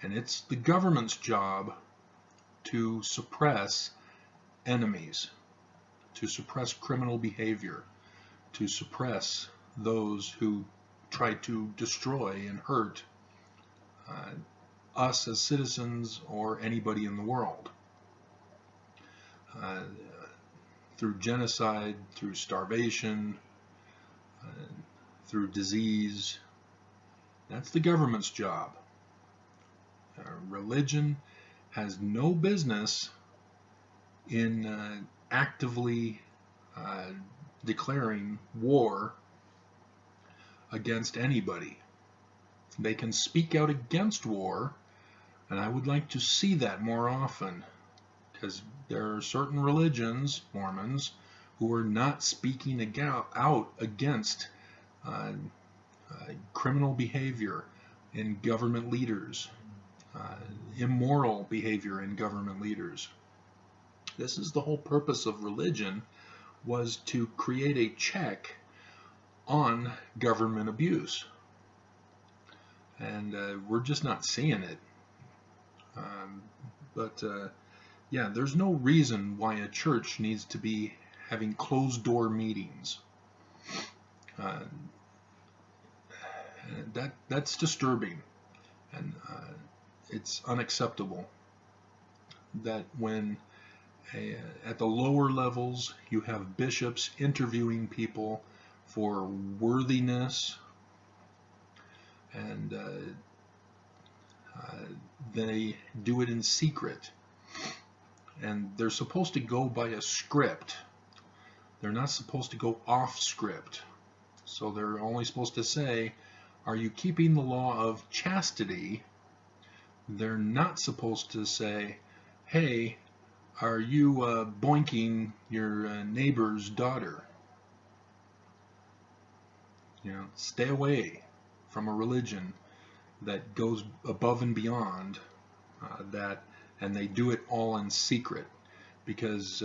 And it's the government's job to suppress enemies, to suppress criminal behavior, to suppress those who try to destroy and hurt us as citizens or anybody in the world. Through genocide, through starvation, through disease. That's the government's job. Religion has no business in actively declaring war against anybody. They can speak out against war, and I would like to see that more often, because there are certain religions, Mormons, who are not speaking out against criminal behavior in government leaders, immoral behavior in government leaders. This is the whole purpose of religion, was to create a check on government abuse. And we're just not seeing it. Yeah, there's no reason why a church needs to be having closed-door meetings. That's disturbing, and it's unacceptable that when at the lower levels you have bishops interviewing people for worthiness, and they do it in secret, and they're supposed to go by a script. They're not supposed to go off script. So they're only supposed to say, are you keeping the law of chastity? They're not supposed to say, hey, are you boinking your neighbor's daughter? Stay away from a religion that goes above and beyond that, and they do it all in secret, because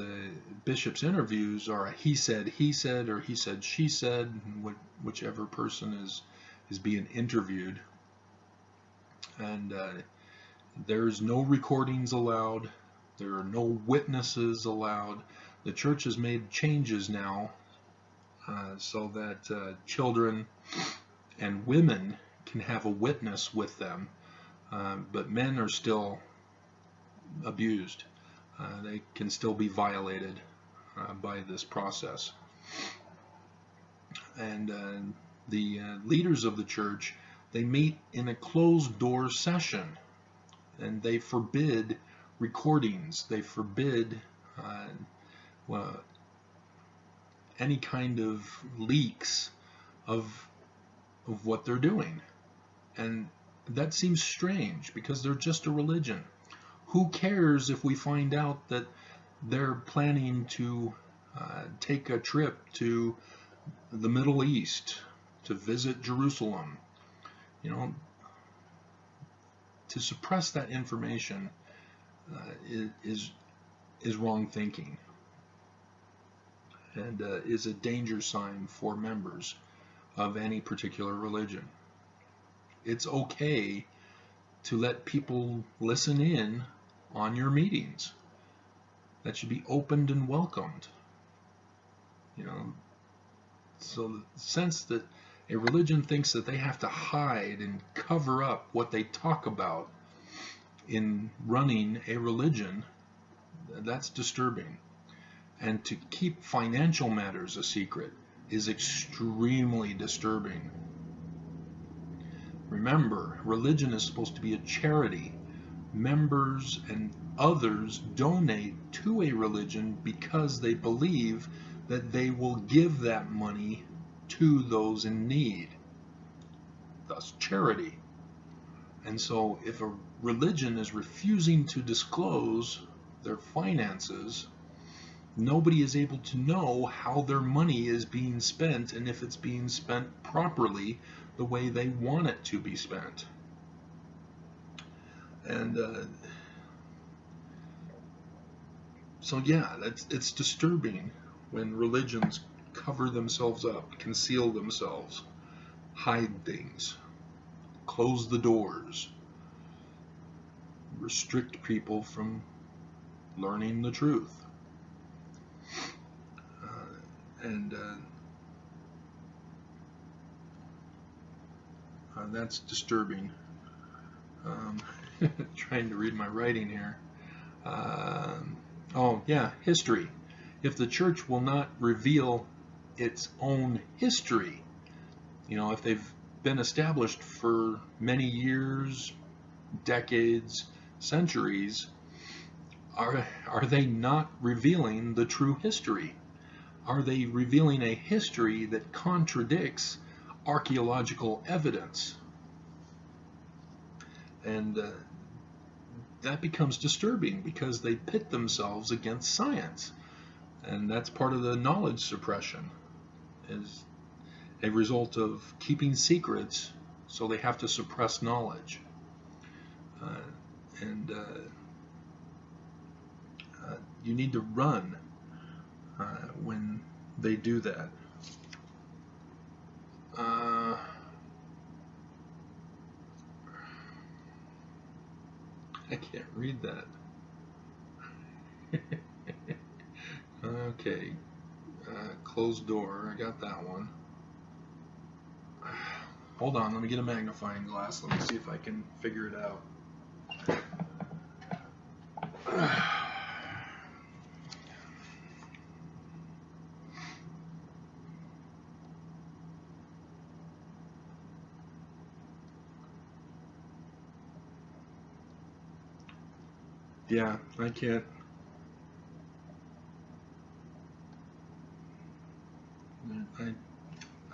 bishops' interviews are a he said, or he said, she said, whichever person is being interviewed. And there's no recordings allowed. There are no witnesses allowed. The church has made changes now so that children and women can have a witness with them, but men are still abused. They can still be violated by this process. And the leaders of the church, they meet in a closed door session, and they forbid recordings. They forbid any kind of leaks of what they're doing. And that seems strange, because they're just a religion. Who cares if we find out that they're planning to take a trip to the Middle East to visit Jerusalem? To suppress that information is wrong thinking, and is a danger sign for members of any particular religion. It's okay to let people listen in on your meetings. That should be opened and welcomed. So the sense that a religion thinks that they have to hide and cover up what they talk about in running a religion, that's disturbing. And to keep financial matters a secret is extremely disturbing. Remember, religion is supposed to be a charity. Members and others donate to a religion because they believe that they will give that money to those in need. Thus, charity. And so if a religion is refusing to disclose their finances, nobody is able to know how their money is being spent, and if it's being spent properly the way they want it to be spent. And so yeah, it's disturbing when religions cover themselves up, conceal themselves, hide things, close the doors, restrict people from learning the truth. And that's disturbing. Trying to read my writing here. Oh yeah, history. If the church will not reveal its own history, if they've been established for many years, decades, centuries, are they not revealing the true history? Are they revealing a history that contradicts archaeological evidence? And that becomes disturbing, because they pit themselves against science. And that's part of the knowledge suppression, is a result of keeping secrets, so they have to suppress knowledge. You need to run when they do that. I can't read that. Okay. Closed door. I got that one. Hold on. Let me get a magnifying glass. Let me see if I can figure it out. Yeah, I can't.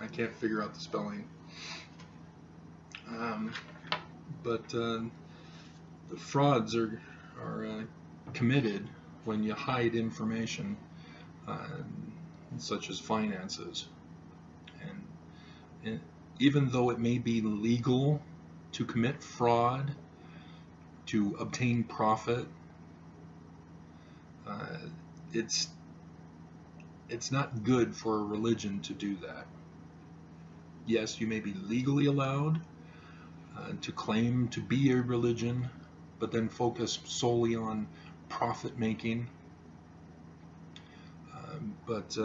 I can't figure out the spelling. But the frauds are committed when you hide information, such as finances. And even though it may be legal to commit fraud, to obtain profit, it's not good for a religion to do that. Yes, you may be legally allowed to claim to be a religion, but then focus solely on profit making. But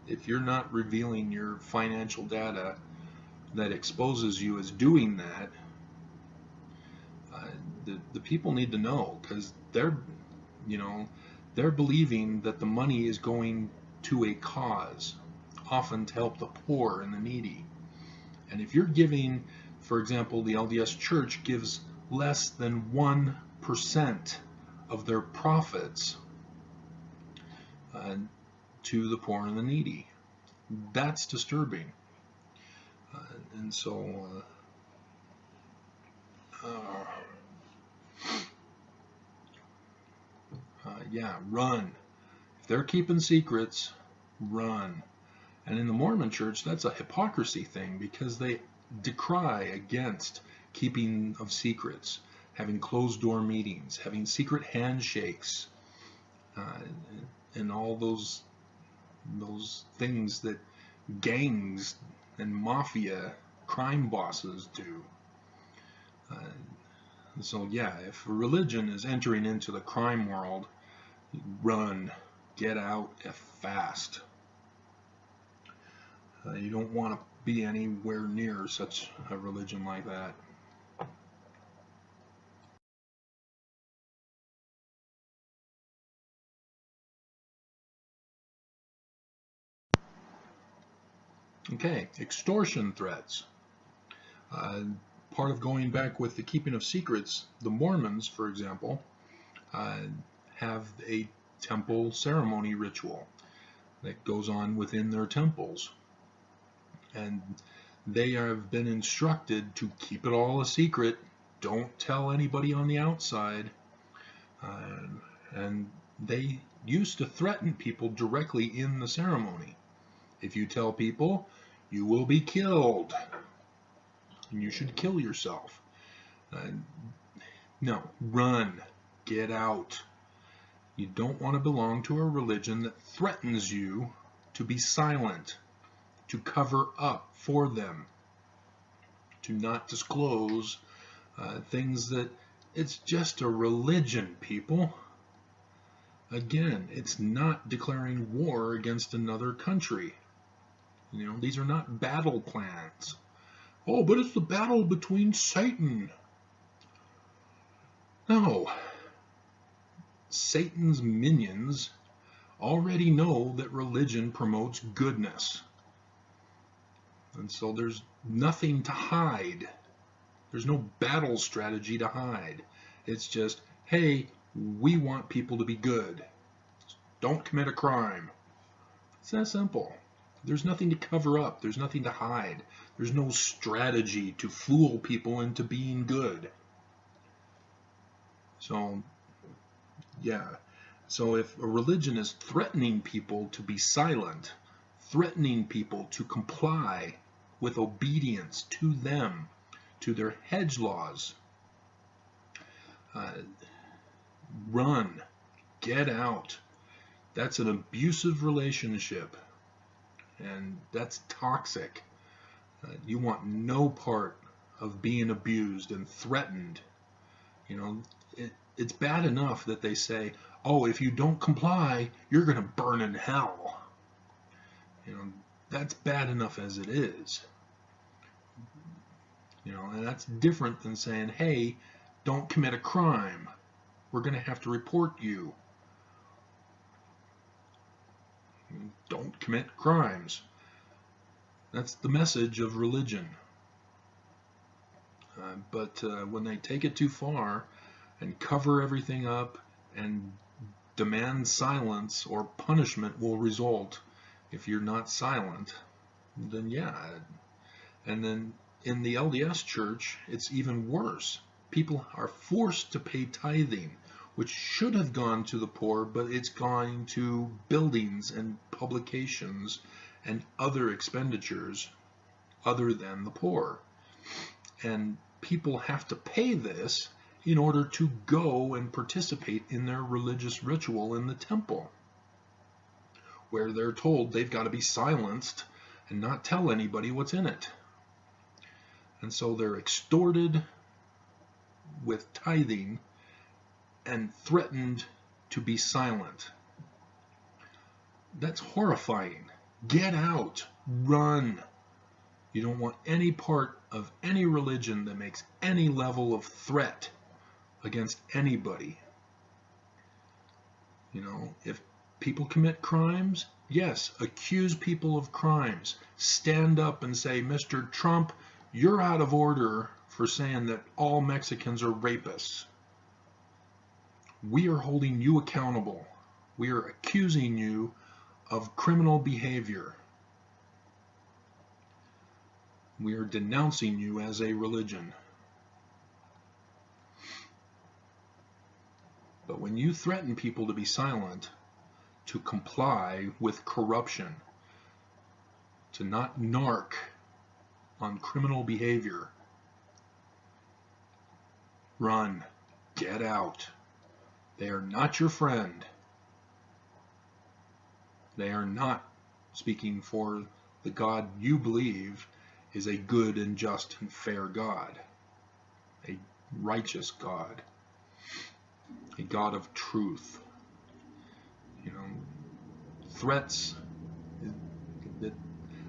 if you're not revealing your financial data that exposes you as doing that, the people need to know, because they're believing that the money is going to a cause, often to help the poor and the needy. And if you're giving, for example, the LDS Church gives less than 1% of their profits to the poor and the needy, that's disturbing. And so yeah, run. If they're keeping secrets, run. And in the Mormon Church, that's a hypocrisy thing, because they decry against keeping of secrets, having closed door meetings, having secret handshakes, and all those things that gangs and mafia crime bosses do. So yeah, if a religion is entering into the crime world, run, get out fast. You don't want to be anywhere near such a religion like that. Okay, extortion threats. Part of going back with the keeping of secrets, the Mormons, for example, have a temple ceremony ritual that goes on within their temples. And they have been instructed to keep it all a secret. Don't tell anybody on the outside. And they used to threaten people directly in the ceremony. If you tell people, you will be killed. And you should kill yourself. No, run. Get out. You don't want to belong to a religion that threatens you to be silent, to cover up for them, to not disclose things that it's just a religion, people. Again, it's not declaring war against another country. These are not battle plans. Oh, but it's the battle between Satan. No. Satan's minions already know that religion promotes goodness. And so there's nothing to hide. There's no battle strategy to hide. It's just, hey, we want people to be good. Don't commit a crime. It's that simple. There's nothing to cover up. There's nothing to hide. There's no strategy to fool people into being good. So, yeah. So if a religion is threatening people to be silent, threatening people to comply with obedience to them, to their hedge laws, run, get out. That's an abusive relationship, and that's toxic. You want no part of being abused and threatened. It's bad enough that they say, oh, if you don't comply, you're going to burn in hell. That's bad enough as it is. And that's different than saying, hey, don't commit a crime. We're going to have to report you. Don't commit crimes. That's the message of religion. But when they take it too far and cover everything up and demand silence, or punishment will result if you're not silent, then yeah. And then in the LDS church, it's even worse. People are forced to pay tithing, which should have gone to the poor, but it's going to buildings and publications and other expenditures other than the poor. And people have to pay this in order to go and participate in their religious ritual in the temple, where they're told they've got to be silenced and not tell anybody what's in it. And so they're extorted with tithing and threatened to be silent. That's horrifying. Get out. Run. You don't want any part of any religion that makes any level of threat against anybody. You know, if people commit crimes, yes, accuse people of crimes. Stand up and say, Mr. Trump, you're out of order for saying that all Mexicans are rapists. We are holding you accountable. We are accusing you of criminal behavior. We are denouncing you as a religion. But when you threaten people to be silent, to comply with corruption, to not narc on criminal behavior, run, get out. They are not your friend. They are not speaking for the God you believe is a good and just and fair God, a righteous God, a God of truth. You know, threats,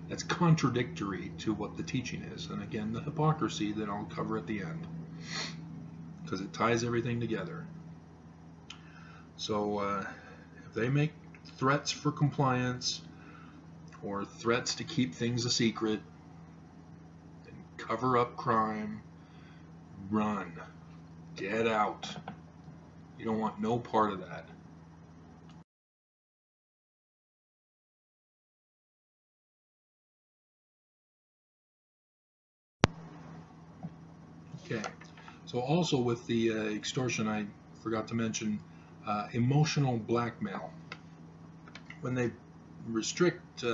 that's contradictory to what the teaching is. And again, the hypocrisy that I'll cover at the end, because it ties everything together. So if they make threats for compliance or threats to keep things a secret and cover up crime, run, get out. You don't want no part of that. Okay, so also with the extortion, I forgot to mention emotional blackmail. When they restrict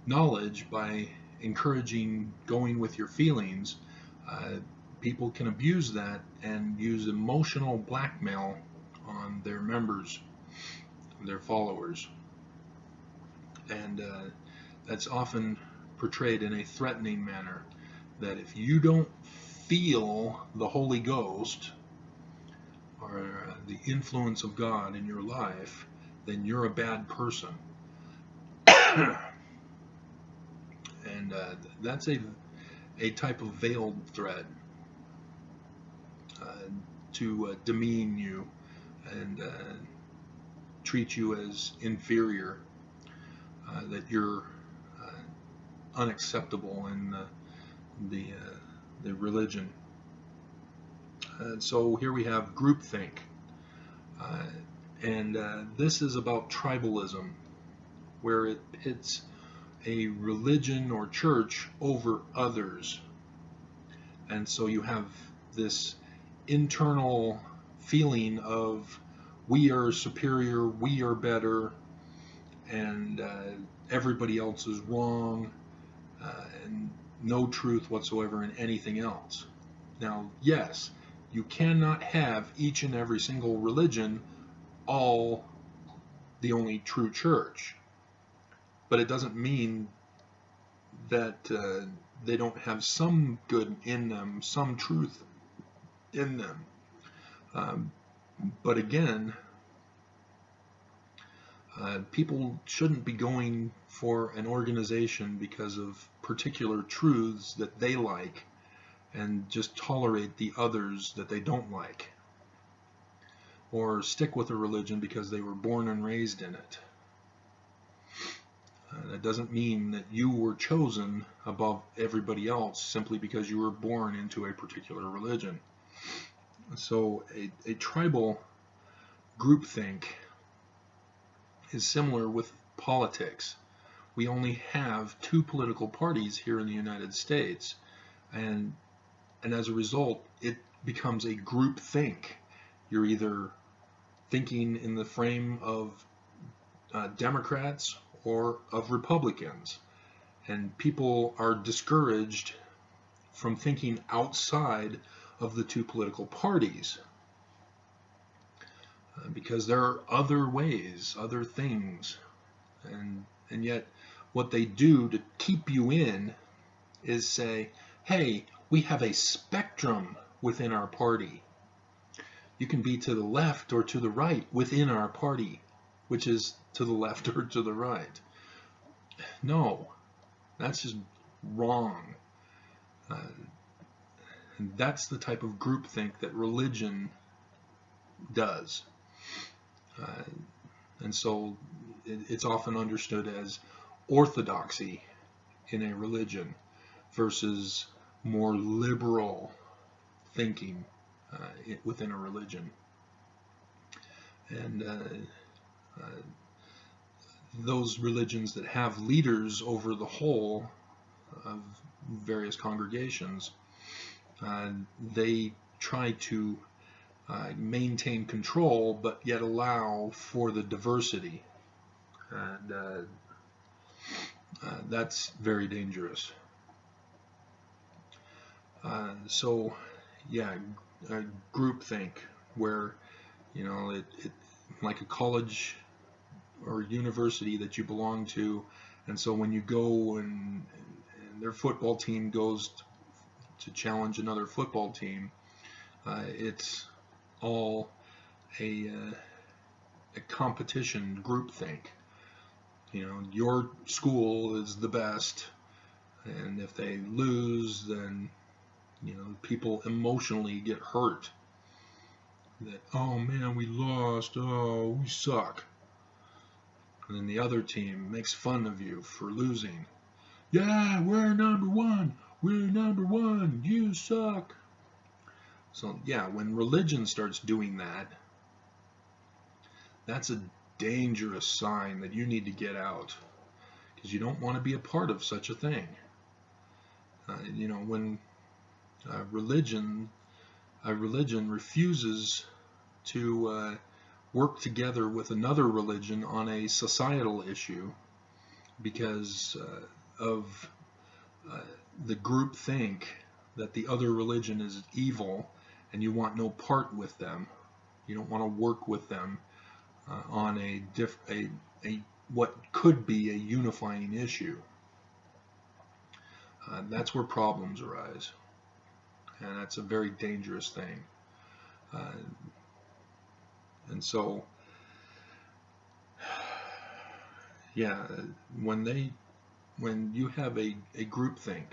knowledge by encouraging going with your feelings, people can abuse that and use emotional blackmail on their members, their followers. And that's often portrayed in a threatening manner, that if you don't feel the Holy Ghost or the influence of God in your life, then you're a bad person. And that's a type of veiled threat to demean you and treat you as inferior, that you're unacceptable in the religion. And so here we have groupthink, and this is about tribalism, where it pits a religion or church over others. And so you have this internal feeling of we are superior, we are better, and everybody else is wrong, and no truth whatsoever in anything else. Now, yes, you cannot have each and every single religion all the only true church, but it doesn't mean that they don't have some good in them, some truth in them. But again, people shouldn't be going for an organization because of particular truths that they like and just tolerate the others that they don't like, or stick with a religion because they were born and raised in it. That doesn't mean that you were chosen above everybody else simply because you were born into a particular religion. So a tribal groupthink is similar with politics. we only have two political parties here in the United States, and as a result, it becomes a group think. You're either thinking in the frame of Democrats or of Republicans, and people are discouraged from thinking outside of the two political parties because there are other ways, other things, and yet what they do to keep you in is say, hey, we have a spectrum within our party. You can be to the left or to the right within our party, which is to the left or to the right. No, that's just wrong. And that's the type of groupthink that religion does. And so it's often understood as orthodoxy in a religion versus more liberal thinking within a religion. And those religions that have leaders over the whole of various congregations, they try to maintain control, but yet allow for the diversity. And that's very dangerous. So, yeah, groupthink, where, you know, it like a college or university that you belong to, and so when you go and their football team goes to challenge another football team, it's all a competition groupthink. You know, your school is the best, and if they lose, then, you know, people emotionally get hurt. That, oh man, we lost, oh, we suck. And then the other team makes fun of you for losing. Yeah, we're number one, you suck. So yeah, when religion starts doing that, that's a dangerous sign that you need to get out, because you don't want to be a part of such a thing. You know, when a religion refuses to work together with another religion on a societal issue because of the group think that the other religion is evil, and you want no part with them. You don't want to work with them on a what could be a unifying issue. That's where problems arise, and that's a very dangerous thing. And so, yeah, when you have a groupthink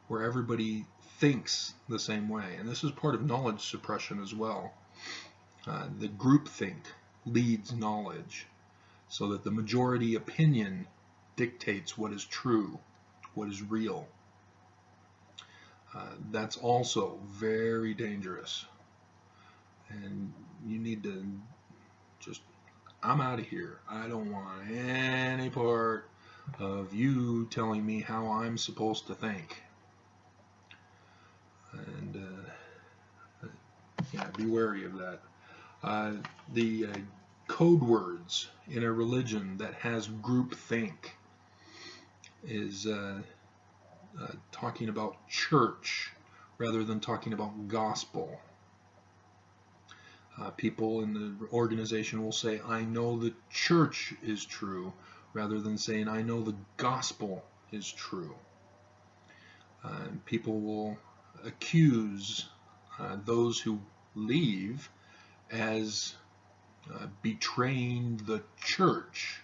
where everybody thinks the same way, and this is part of knowledge suppression as well, the groupthink leads knowledge, so that the majority opinion dictates what is true, what is real. That's also very dangerous, and you need to just, I'm out of here. I don't want any part of you telling me how I'm supposed to think. And yeah, be wary of that. The code words in a religion that has groupthink is talking about church rather than talking about gospel. People in the organization will say, I know the church is true, rather than saying, I know the gospel is true. People will accuse those who leave as betraying the church.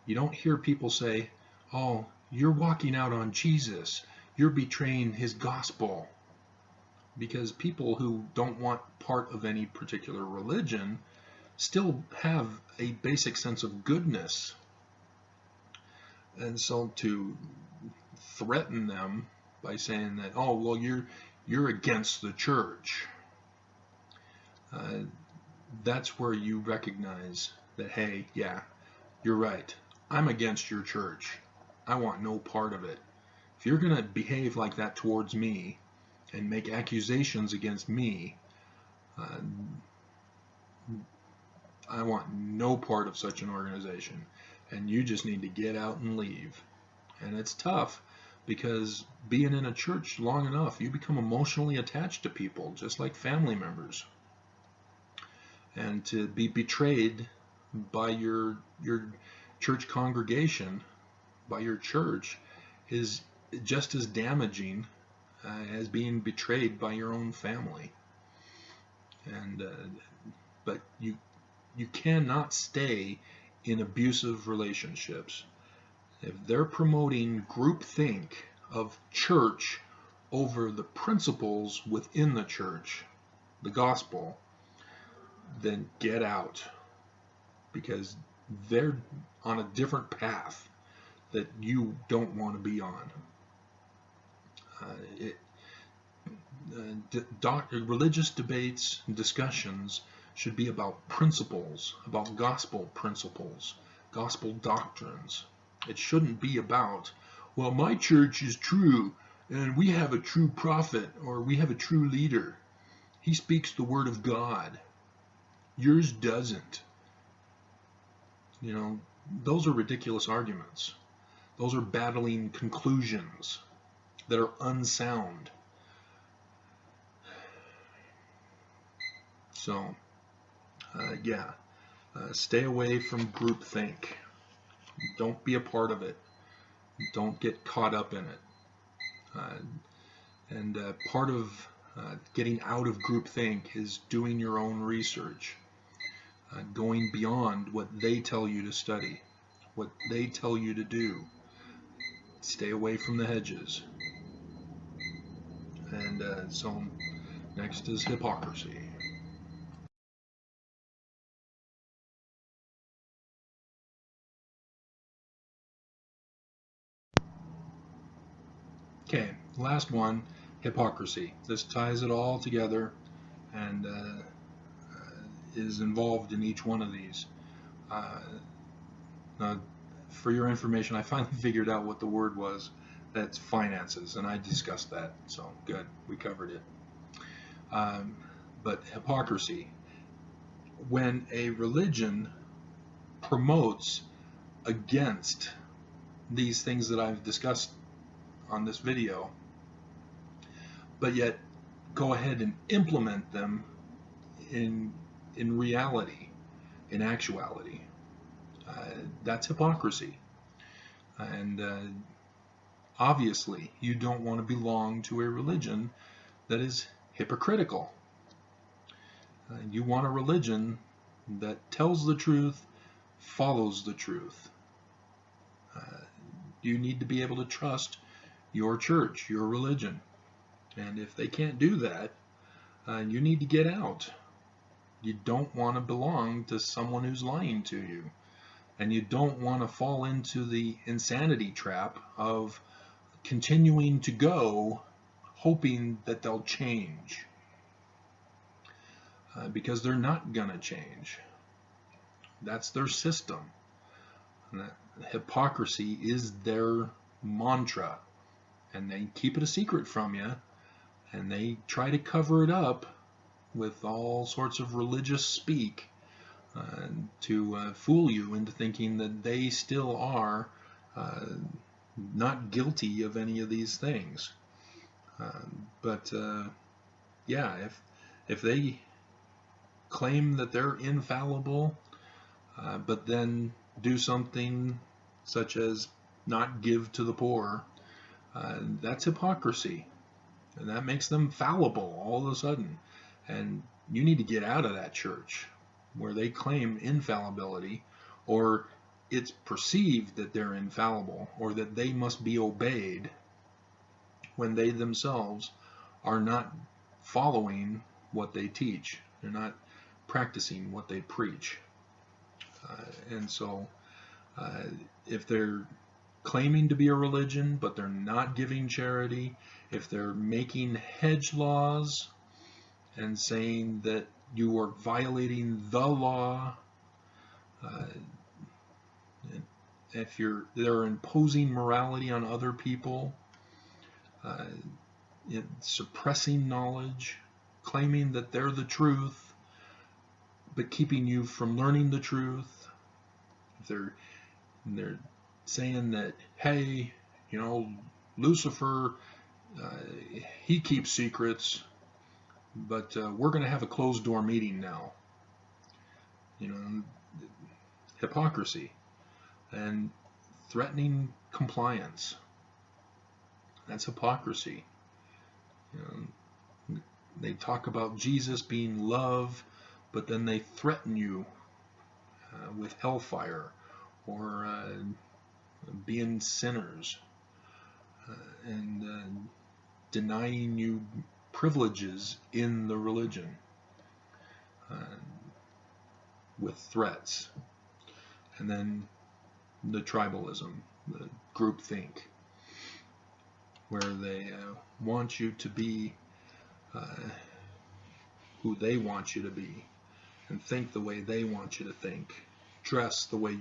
You don't hear people say, oh, you're walking out on Jesus, you're betraying his gospel. Because people who don't want part of any particular religion still have a basic sense of goodness. And so to threaten them by saying that, oh, well, you're against the church, that's where you recognize that, hey, yeah, you're right, I'm against your church. I want no part of it. If you're going to behave like that towards me and make accusations against me, I want no part of such an organization. And you just need to get out and leave. And it's tough because being in a church long enough, you become emotionally attached to people, just like family members. And to be betrayed by your church congregation, by your church, is just as damaging as being betrayed by your own family. And but you cannot stay in abusive relationships. If they're promoting groupthink of church over the principles within the church, the gospel, then get out, because they're on a different path that you don't want to be on. Religious debates and discussions should be about principles, about gospel principles, gospel doctrines. It shouldn't be about, well, my church is true, and we have a true prophet, or we have a true leader. He speaks the word of God. Yours doesn't. You know, those are ridiculous arguments. Those are battling conclusions that are unsound. So, stay away from groupthink. Don't be a part of it. Don't get caught up in it. Part of getting out of groupthink is doing your own research, going beyond what they tell you to study, what they tell you to do. Stay away from the hedges. And so next is hypocrisy. Okay, last one, hypocrisy. This ties it all together and is involved in each one of these. For your information, I finally figured out what the word was. That's finances, and I discussed that, so good, we covered it. But hypocrisy, when a religion promotes against these things that I've discussed on this video, but yet go ahead and implement them in reality, in actuality, that's hypocrisy. And obviously you don't want to belong to a religion that is hypocritical. You want a religion that tells the truth, follows the truth. You need to be able to trust your church, your religion. And if they can't do that, you need to get out. You don't want to belong to someone who's lying to you. And you don't want to fall into the insanity trap of continuing to go hoping that they'll change. Because they're not going to change. That's their system. And that hypocrisy is their mantra. And they keep it a secret from you. And they try to cover it up with all sorts of religious speak to fool you into thinking that they still are not guilty of any of these things. But if they claim that they're infallible, but then do something such as not give to the poor, that's hypocrisy. And that makes them fallible all of a sudden. And you need to get out of that church where they claim infallibility, or it's perceived that they're infallible, or that they must be obeyed, when they themselves are not following what they teach. They're not practicing what they preach. And so if they're claiming to be a religion, but they're not giving charity, if they're making hedge laws and saying that you are violating the law, if they're imposing morality on other people, uh, suppressing knowledge, claiming that they're the truth, but keeping you from learning the truth. If they're saying that, hey, Lucifer, he keeps secrets, but we're going to have a closed door meeting now. Hypocrisy and threatening compliance. That's hypocrisy. They talk about Jesus being love, but then they threaten you with hellfire or being sinners and denying you privileges in the religion with threats. And then the tribalism, the groupthink, where they want you to be who they want you to be, and think the way they want you to think, dress the way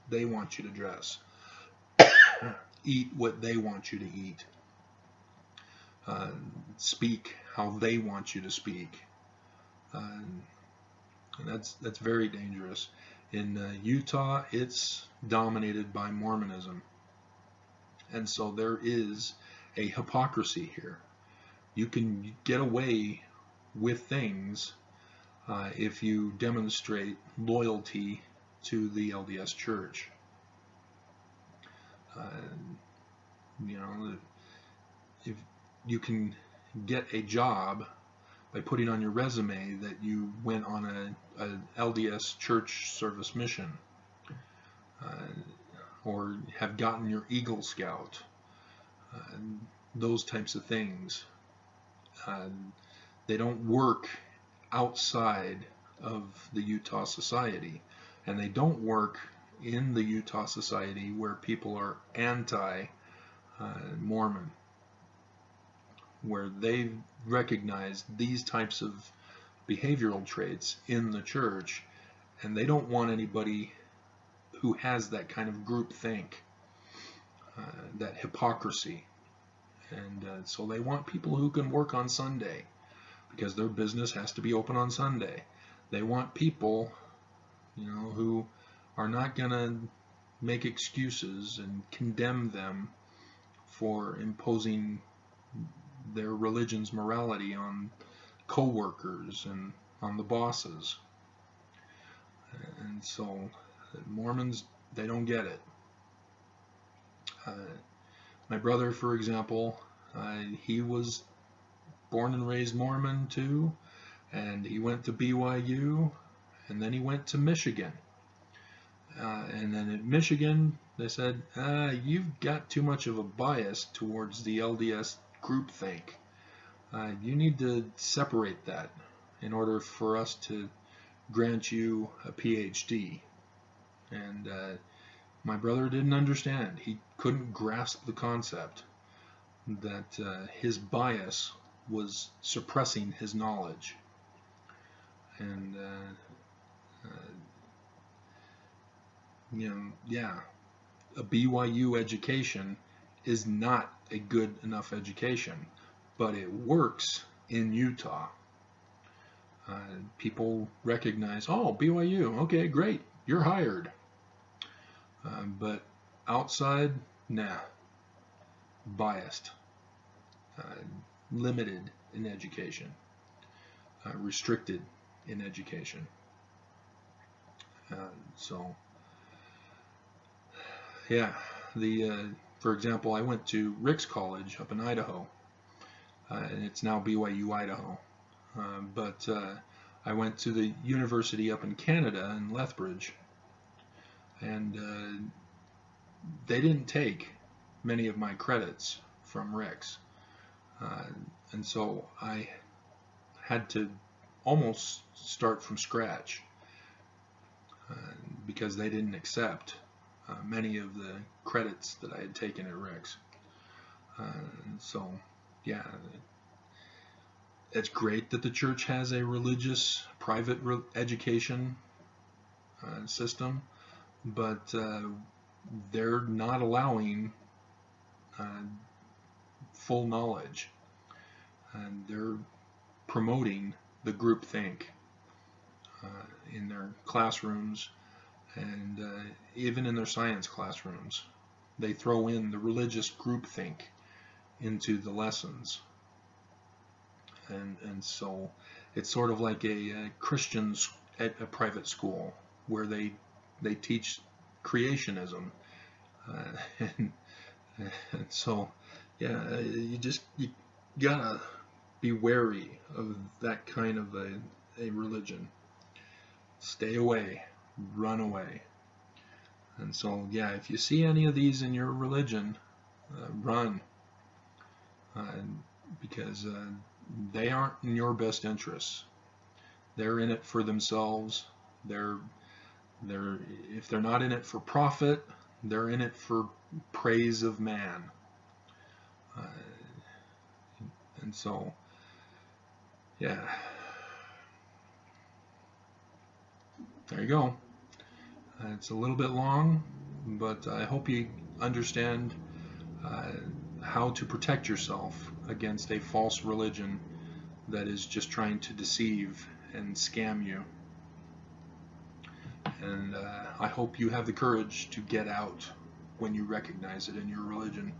they want you to dress, eat what they want you to eat, speak how they want you to speak. And that's very dangerous. In Utah, it's dominated by Mormonism, and so there is a hypocrisy here. You can get away with things if you demonstrate loyalty to the LDS Church. If you can get a job by putting on your resume that you went on a LDS church service mission, or have gotten your Eagle Scout, those types of things. They don't work outside of the Utah society, and they don't work in the Utah society where people are anti-Mormon, where they recognize these types of behavioral traits in the church, and they don't want anybody who has that kind of groupthink, that hypocrisy. And so they want people who can work on Sunday, because their business has to be open on Sunday. They want people, who are not going to make excuses and condemn them for imposing their religion's morality on co-workers and on the bosses. And so Mormons, they don't get it. My brother, for example, he was born and raised Mormon too, and he went to BYU, and then he went to Michigan. And then at Michigan, they said, you've got too much of a bias towards the LDS groupthink. You need to separate that in order for us to grant you a PhD. And my brother didn't understand. He couldn't grasp the concept that his bias was suppressing his knowledge. And a BYU education is not a good enough education, but it works in Utah. People recognize, oh, BYU, okay, great, you're hired. But outside, nah, biased, limited in education, restricted in education. So, yeah, for example, I went to Rick's College up in Idaho, and it's now BYU Idaho. But I went to the university up in Canada in Lethbridge, and they didn't take many of my credits from Rick's, and so I had to almost start from scratch because they didn't accept many of the credits that I had taken at Rick's. So yeah, it's great that the church has a religious private education system, but they're not allowing uh, full knowledge, and they're promoting the groupthink in their classrooms, and even in their science classrooms. They throw in the religious groupthink into the lessons. And so it's sort of like a Christians at a private school where they teach creationism, and, and so yeah, you gotta be wary of that kind of a religion. Stay away, run away. And so yeah, if you see any of these in your religion, run, uh, because they aren't in your best interests. They're in it for themselves. They're if they're not in it for profit, they're in it for praise of man. Uh, and so, yeah, there you go. It's a little bit long, but I hope you understand uh, how to protect yourself against a false religion that is just trying to deceive and scam you. And I hope you have the courage to get out when you recognize it in your religion.